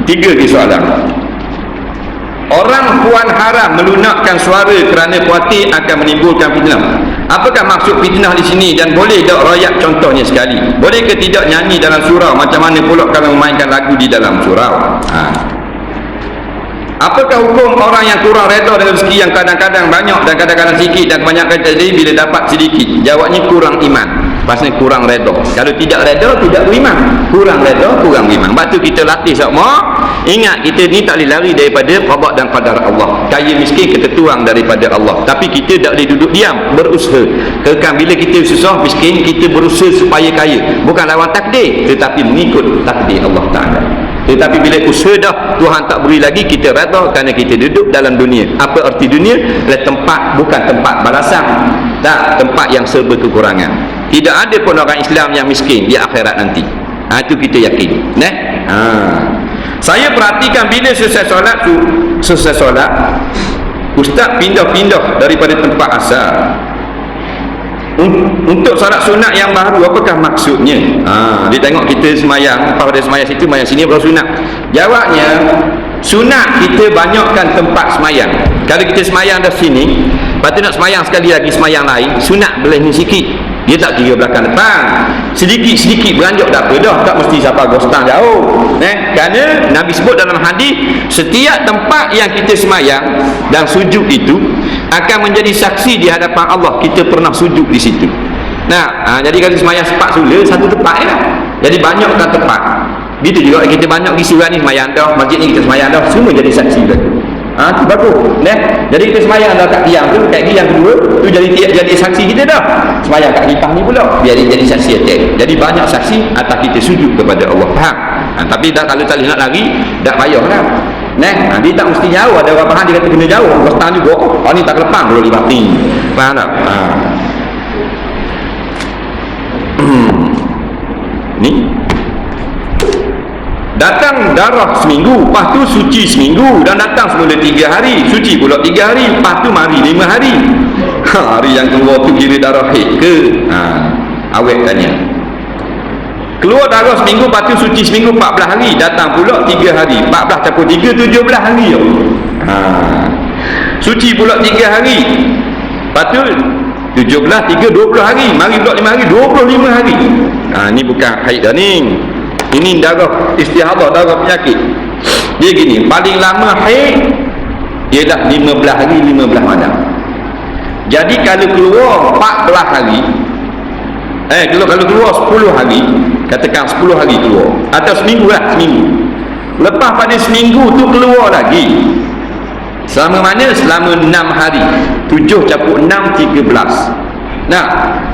Tiga soalan. Orang puan haram melunakkan suara kerana khawatir akan menimbulkan fitnah. Apakah maksud fitnah di sini dan boleh tak rakyat contohnya sekali? Boleh ke tidak nyanyi dalam surau? Macam mana pula kalau memainkan lagu di dalam surau? Apakah hukum orang yang kurang reda dengan rezeki yang kadang-kadang banyak dan kadang-kadang sikit dan kebanyakan terjadi bila dapat sedikit? Jawabnya kurang iman. Pasal kurang reda. Kalau tidak reda, tidak beriman. Kurang reda, kurang beriman. Sebab tu kita latih semua. Ingat, kita ni tak boleh lari daripada qada dan qadar Allah. Kaya miskin ketentuan daripada Allah. Tapi kita tak boleh duduk diam, berusaha. Kekang bila kita susah miskin, kita berusaha supaya kaya. Bukan lawan takdir, tetapi mengikut takdir Allah Ta'ala. Tetapi bila usaha dah Tuhan tak beri lagi, kita reda kerana kita duduk dalam dunia. Apa arti dunia? Adalah tempat, bukan tempat balasan. Tak, tempat yang serba kekurangan. Tidak ada pun orang Islam yang miskin di akhirat nanti. Itu kita yakin. Saya perhatikan bila selesai solat, ustaz pindah-pindah daripada tempat asal. untuk solat sunat yang baru, apakah maksudnya? Dia tengok kita semayang, pada semayang situ, semayang sini, baru sunat. Jawabnya, sunat kita banyakkan tempat semayang. Kalau kita semayang dah sini, lepas tu nak semayang sekali lagi semayang lain, sunat boleh ni sikit. Dia tak kira belakang depan, sedikit-sedikit beranjak tak apa dah, tak mesti sampai gostang jauh. Kerana Nabi sebut dalam hadis, setiap tempat yang kita semayang dan sujud itu akan menjadi saksi di hadapan Allah kita pernah sujud di situ. Jadi kalau semayang sepak sula, satu tempat lah. Jadi banyakkan tempat. Begitu juga kita banyak pergi surau ni semayang dah, masjid ni kita semayang dah, semua jadi saksi dah. Itu bagus. Jadi kita semayang dah kat tiang tu, kat yang kedua tu jadi saksi kita dah. Semayang kat limpah ni pula jadi saksi atas. Jadi banyak saksi atas kita sujud kepada Allah. Faham? Tapi tak, kalau tak nak lari, tak payah lah. Dia tak mesti jauh. Ada orang faham dia kata kena jauh, kostan juga. Ni tak kelepang boleh dibati. Faham tak? Ni datang darah seminggu, lepas tu suci seminggu, dan datang semula 3 hari, suci pula 3 hari, lepas tu mari 5 hari. Hari yang keluar tu kira darah haid ke? Awet tanya. Keluar darah seminggu, lepas tu suci seminggu 14 hari, datang pula 3 hari, 14 campur 3, 17 hari. Suci pula 3 hari, lepas tu 17, 3, 20 hari, mari pula 5 hari, 25 hari. Ni bukan haid dah ni. Ini darah istihadah, darah penyakit. Dia gini, paling lama haid ialah 15 hari 15 malam. Jadi kalau keluar 14 hari, kalau keluar 10 hari, katakan 10 hari keluar, atau seminggu lah, seminggu. Lepas pada seminggu tu keluar lagi, selama mana? Selama 6 hari. 7 campur 6, 13.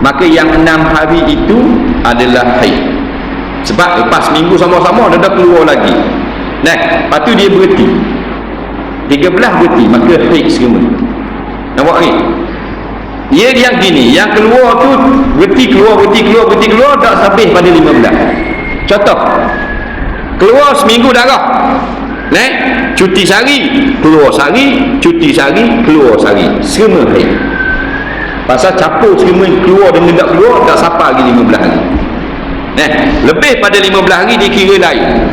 Maka yang 6 hari itu adalah haid. Sebab lepas minggu sama-sama dia dah keluar lagi. Lepas tu dia berhenti 13 berhenti, maka haid semua. Nampak ni? Dia yang gini, yang keluar tu berhenti keluar tak sampai pada 15. Contoh, keluar seminggu darah, cuti sehari, keluar sehari, cuti sehari, keluar sehari, semua haid. Pasal campur semua keluar dengan tak keluar, tak sampai lagi 15 hari. Lebih pada 15 hari dikira lain.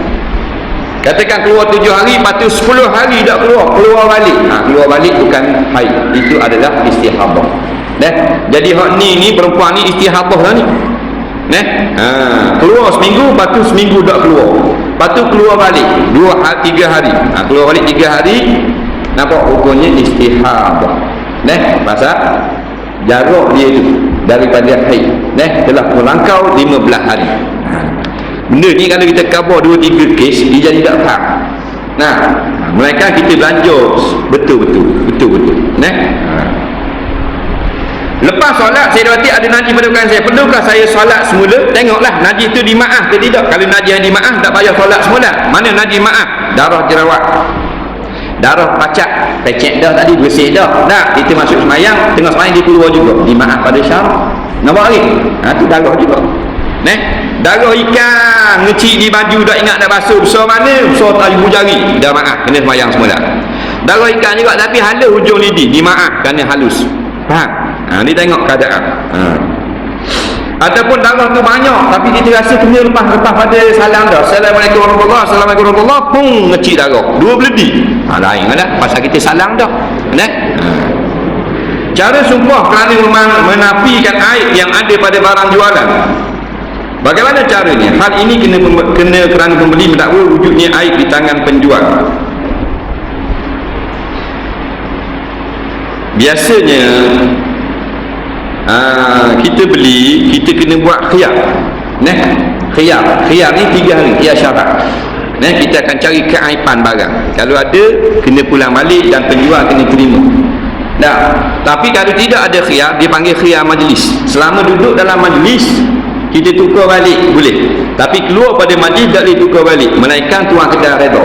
Katakan keluar 7 hari, lepas tu 10 hari tak keluar balik. Keluar balik bukan haid, itu adalah istihadah. Jadi hak ni perempuan ni istihadah lah ni. Keluar seminggu, lepas tu seminggu tak keluar, lepas tu keluar balik 3 hari. Keluar balik 3 hari, nampak hukumnya istihadah. Pasal jarak dia tu daripada haid telah melangkau 15 hari. Benda ni kalau kita cover 2-3 kes, dia jadi tak faham. Melainkan kita belanja betul-betul. Lepas solat, saya dapati ada najis pada kain saya. Perlukah saya solat semula? Tengoklah najis tu dimaaf ke tidak. Kalau najis yang dimaaf, tak payah solat semula. Mana najis maaf? Darah jerawat, darah pacak, pecek dah tadi, bersih dah. Kita masuk semayang, tengah semayang dia keluar juga, dimaaf pada syarat. Nampak lagi? Tu darah juga. Darah ikan ngecik di baju, tak ingat nak basuh, besar mana? Besar tayu jari, dah maaf, kena semayang semula. Darah ikan juga, tapi halus hujung lidi, dimaaf kerana halus. Faham? Dia tengok keadaan. Ataupun darah tu banyak, tapi kita rasa kena lepas pada salam dah, Assalamualaikum warahmatullahi, Assalamualaikum warahmatullahi, pung, ngecik darah 2 beledi. Lain lah, pasal kita salam dah. Cara sumpah kerana menafikan aib yang ada pada barang jualan. Bagaimana caranya? Hal ini kena kerana pembeli mendakwa wujudnya aib di tangan penjual. Biasanya kita beli, kita kena buat khiyar. Khiyar ni 3 hari, khiyar syarat. Kita akan cari keaiban barang. Kalau ada, kena pulang balik dan penjual kena terima. Tapi kalau tidak ada khiyar, dia panggil khiyar majlis. Selama duduk dalam majlis, kita tukar balik boleh. Tapi keluar pada majlis tak boleh tukar balik, melainkan tuan kedai redha.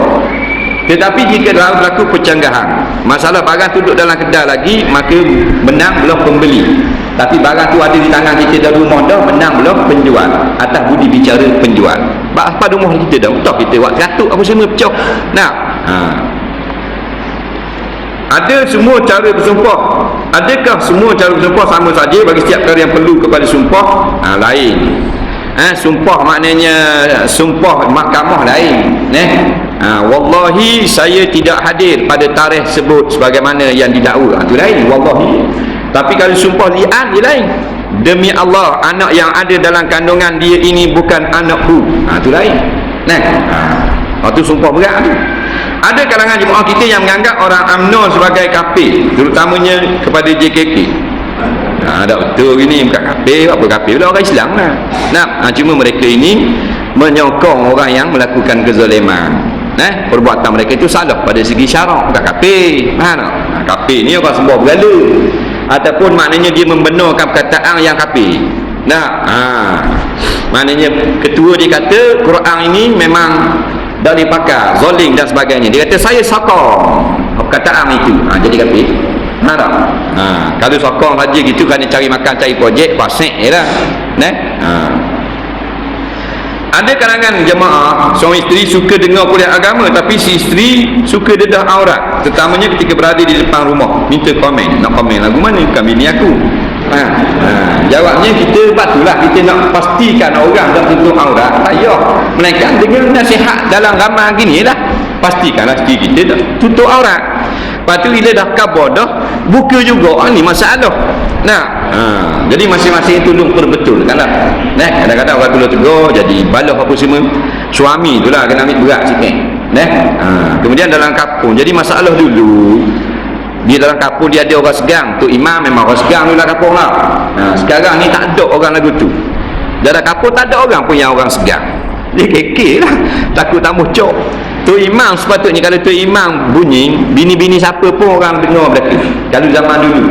Tetapi jika berlaku pencanggahan, masalah barang duduk dalam kedai lagi, maka menang belah pembeli. Tapi barang tu ada di tangan kita dah, rumah dah, menang belah penjual atas budi bicara penjual. Apa rumah kita dah, tak kita buat katuk apa semua pecah. Ada semua cara bersumpah adakah semua cara bersumpah sama saja bagi setiap perkara yang perlu kepada sumpah? Lain. Sumpah maknanya sumpah mahkamah lain. Wallahi saya tidak hadir pada tarikh sebut sebagaimana yang didakwa, itu lain wallahi. Tapi kalau sumpah li'an dia lain. Demi Allah, anak yang ada dalam kandungan dia ini bukan anakku, itu lain. Itu sumpah berat tu. Ada kalangan jemaah kita yang menganggap orang UMNO sebagai kafir, terutamanya kepada JKK. Tak betul gini, bukan kafir, apa kafir pula, orang Islam lah. Cuma mereka ini menyokong orang yang melakukan kezaliman. Perbuatan mereka itu salah pada segi syarak, bukan kafir. Kafir ni orang sebuah bergala, ataupun maknanya dia membenarkan perkataan yang kafir. Maknanya ketua dia kata Quran ini memang dah dipakai zalim dan sebagainya. Dia kata saya sokong perkataan itu, jadi kafir. Kalau sokong saja gitu kerana cari makan, cari projek, pasik je lah. Ada kalangan jemaah suami isteri suka dengar kuliah agama, tapi si isteri suka dedah aurat, terutamanya ketika berada di depan rumah, minta komen. Nak komen lagu mana? Bukan bini aku. Jawabnya kita patutlah kita nak pastikan orang tak tutup aurat. Tak payah, melainkan dengan nasihat dalam ramai gini lah, pastikanlah isteri kita tak tutup aurat. Lepas tu bila dah khabar dah, buka juga, ni masalah. Jadi masing-masing tolong perbetulkan lah. Kadang-kadang orang tolong tegur, jadi balah apa semua. Suami tu lah kena ambil berat sikit. Kemudian dalam kampung, jadi masalah dulu. Dia dalam kampung dia ada orang segang. Tu imam memang orang segang dulu dalam kampung lah. Sekarang ni tak ada orang lagu tu. Dalam kampung tak ada orang pun yang orang segang. Dia kekek lah, takut tak mucuk. Tu imam sepatutnya, kalau tu imam bunyi, bini-bini siapa pun orang dengar berarti. Kalau zaman dulu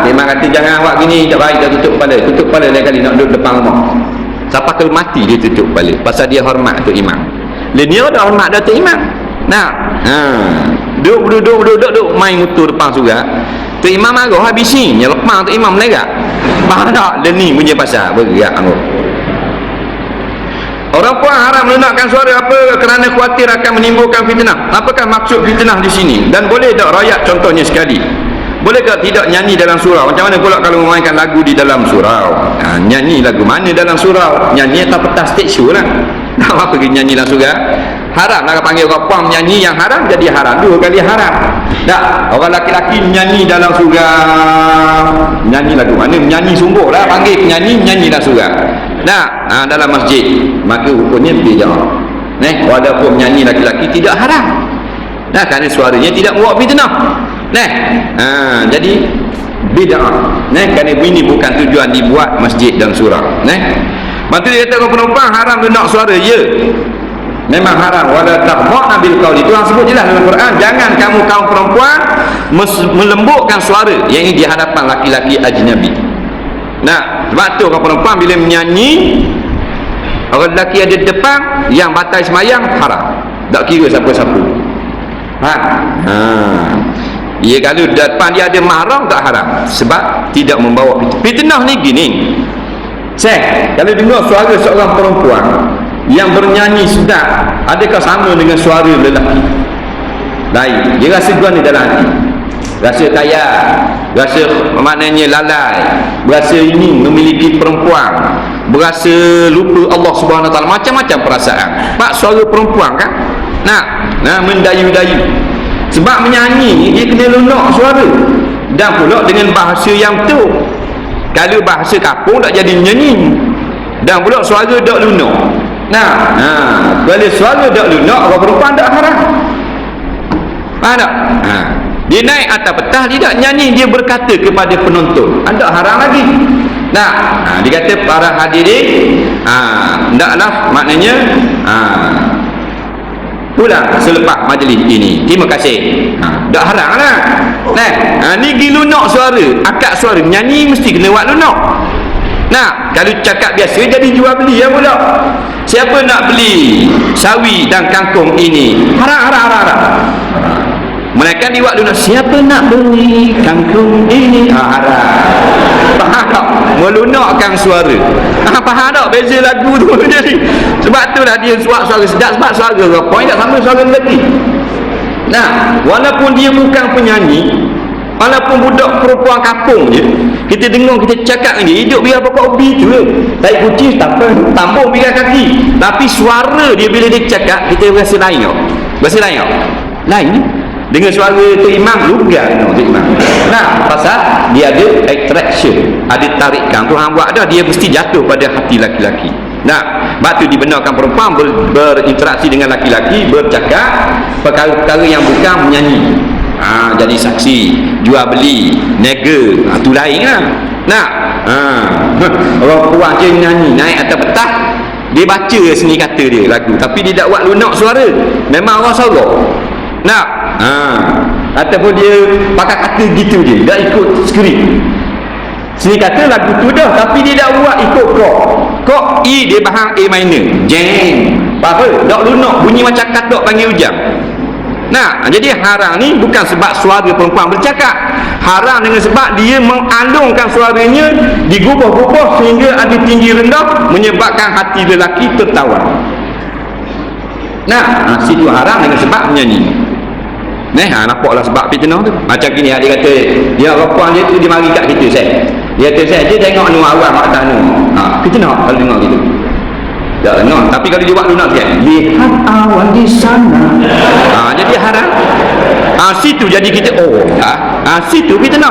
memang kata jangan awak gini, tak baik, dah tutup kepala lain kali nak duduk depan rumah. Sampai kalau mati dia tutup kepala, pasal dia hormat tu imam. Dia dah hormat dah tu imam. Duduk main motor depan surga. Tu imam marah habis ni, lepas tu imam melerak. Faham tak? Ni punya pasal bergerak anggur. Orang puan haram menunakkan suara apa? Kerana khawatir akan menimbulkan fitnah. Apakah maksud fitnah di sini? Dan boleh tak rakyat contohnya sekali? Boleh tak tidak nyanyi dalam surau? Macam mana pula kalau memainkan lagu di dalam surau? Nyanyi lagu mana dalam surau? Nyanyi atau petas stage show lah. Apa pergi nyanyi dalam surau? Haram lah panggil orang puan menyanyi yang haram, jadi haram, 2 kali haram. Orang laki-laki menyanyi dalam surau. Nyanyi lagu mana? Menyanyi sungguh lah, panggil penyanyi menyanyi dalam surau. Dalam masjid, maka hukumnya bid'ah. Walaupun menyanyi laki-laki tidak haram. Kerana suaranya tidak membawa fitnah. Jadi bid'ah. Kerana ini bukan tujuan dibuat masjid dan surau. Lepas tu dia kata perempuan haram nak suara, ya. Memang haram. Wala taqda'na bil qaul. Itu yang sebut jelas dalam Quran, jangan kamu kaum perempuan melembutkan suara, yang ini di hadapan laki-laki ajnabi. Sebab tu orang perempuan bila menyanyi, orang lelaki ada depan, yang batal semayang haram. Tak kira siapa-siapa. Ya, kalau depan dia ada mahram tak haram, sebab tidak membawa fitnah. Ni gini, kalau dengar suara seorang perempuan yang bernyanyi sedap, adakah sama dengan suara lelaki lain? Dia rasa gua ni dalam hati, rasa kaya, rasa maknanya lalai, berasa ini memiliki perempuan, berasa lupa Allah Subhanahu Wa Taala, macam-macam perasaan. Pak, suara perempuan kan mendayu-dayu. Sebab menyanyi dia kena lunak suara, dan pula dengan bahasa yang betul. Kalau bahasa kampung tak jadi menyanyi, dan pula suara tak lunak. Kalau suara tak lunak, orang perempuan tak haram. Faham tak? Dia naik atas petah, dia tak nyanyi, dia berkata kepada penonton, tak haram lagi. Dia kata para hadirin, taklah maknanya pulang selepas majlis ini, terima kasih. Tak haram lah. Ni pergi lunak suara, akak suara nyanyi mesti kena buat lunak. Kalau cakap biasa jadi jual beli ya pula. Siapa nak beli sawi dan kangkung ini? Haram. Mereka dibuat lunak, siapa nak beli kangkung ini? Haram. Faham tak? Melunakkan suara. Faham tak? Beza lagu tu jadi. Sebab tu lah dia suara sedap, sebab suara apa tak sama suara lelaki. Walaupun dia bukan penyanyi, Walaupun budak perempuan kampung je, kita dengar, kita cakap dengan dia, hidup biar pokok ubi tu taik kucing tampung biar kaki, tapi suara dia bila dia cakap kita rasa lain tau. Rasa lain tau. Lain ni dengan suara tu imam lugar tu imam. Nah, pasal dia ada attraction, ada tarikan. Tuhan buat dah, dia mesti jatuh pada hati laki-laki. Nah, sebab tu dibenarkan perempuan berinteraksi dengan laki-laki, bercakap perkara-perkara yang bukan menyanyi. Jadi saksi, jual beli, nega, tu lain lah. Nah, orang perempuan je nyanyi, naik atas petah, dia baca seni kata dia lagu, tapi dia tak buat lunak suara, memang orang sorok. Nah, ataupun dia pakai kata gitu je, tak ikut skrip. Seni kata lagu tu dah, tapi dia tak buat ikut kok E, dia bahang A minor, jeng, apa, tak lunak, bunyi macam katok panggil hujang. Nah, jadi haram ni bukan sebab suara perempuan bercakap, haram dengan sebab dia mengalungkan suaranya, digubah-gubah sehingga ada tinggi rendah, menyebabkan hati lelaki tertawa. Nah, situ haram dengan sebab menyanyi. Nampaklah sebab fitnah tu. Macam gini dia kata, dia perempuan dia tu dia mari kat kita, dia kata saya je tengok nu awal mak tanu. Fitnah kalau dengar gitu. Tak dengar, tapi kalau dia buat lunak sikit, lihat awan di sana. Jadi haram. Situ jadi kita situ fitnah.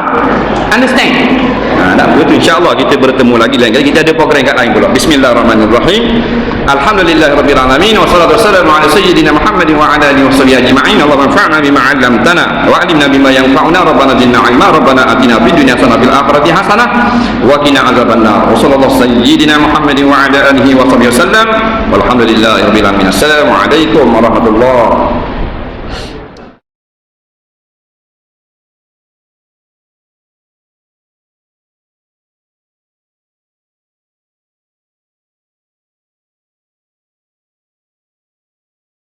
Understand? Tak apa tu, insya-Allah kita bertemu lagi lain kali. Kita ada program kat lain pula. Bismillahirrahmanirrahim. Alhamdulillahirabbil alamin wassalatu wassalamu ala sayyidina Muhammadin wa ala alihi washabihi ajma'in. Allahumma anfa'na bima 'allamtana wa 'allimna bima yanfa'una. Rabbana zidna 'ilma. Rabbana atina fid dunya hasanah fil akhirati hasanah wa qina adzabannar. Wa sallallahu sayyidina Muhammadin wa ala alihi washabihi wasallam. Walhamdulillahirabbil alamin. Assalamualaikum warahmatullahi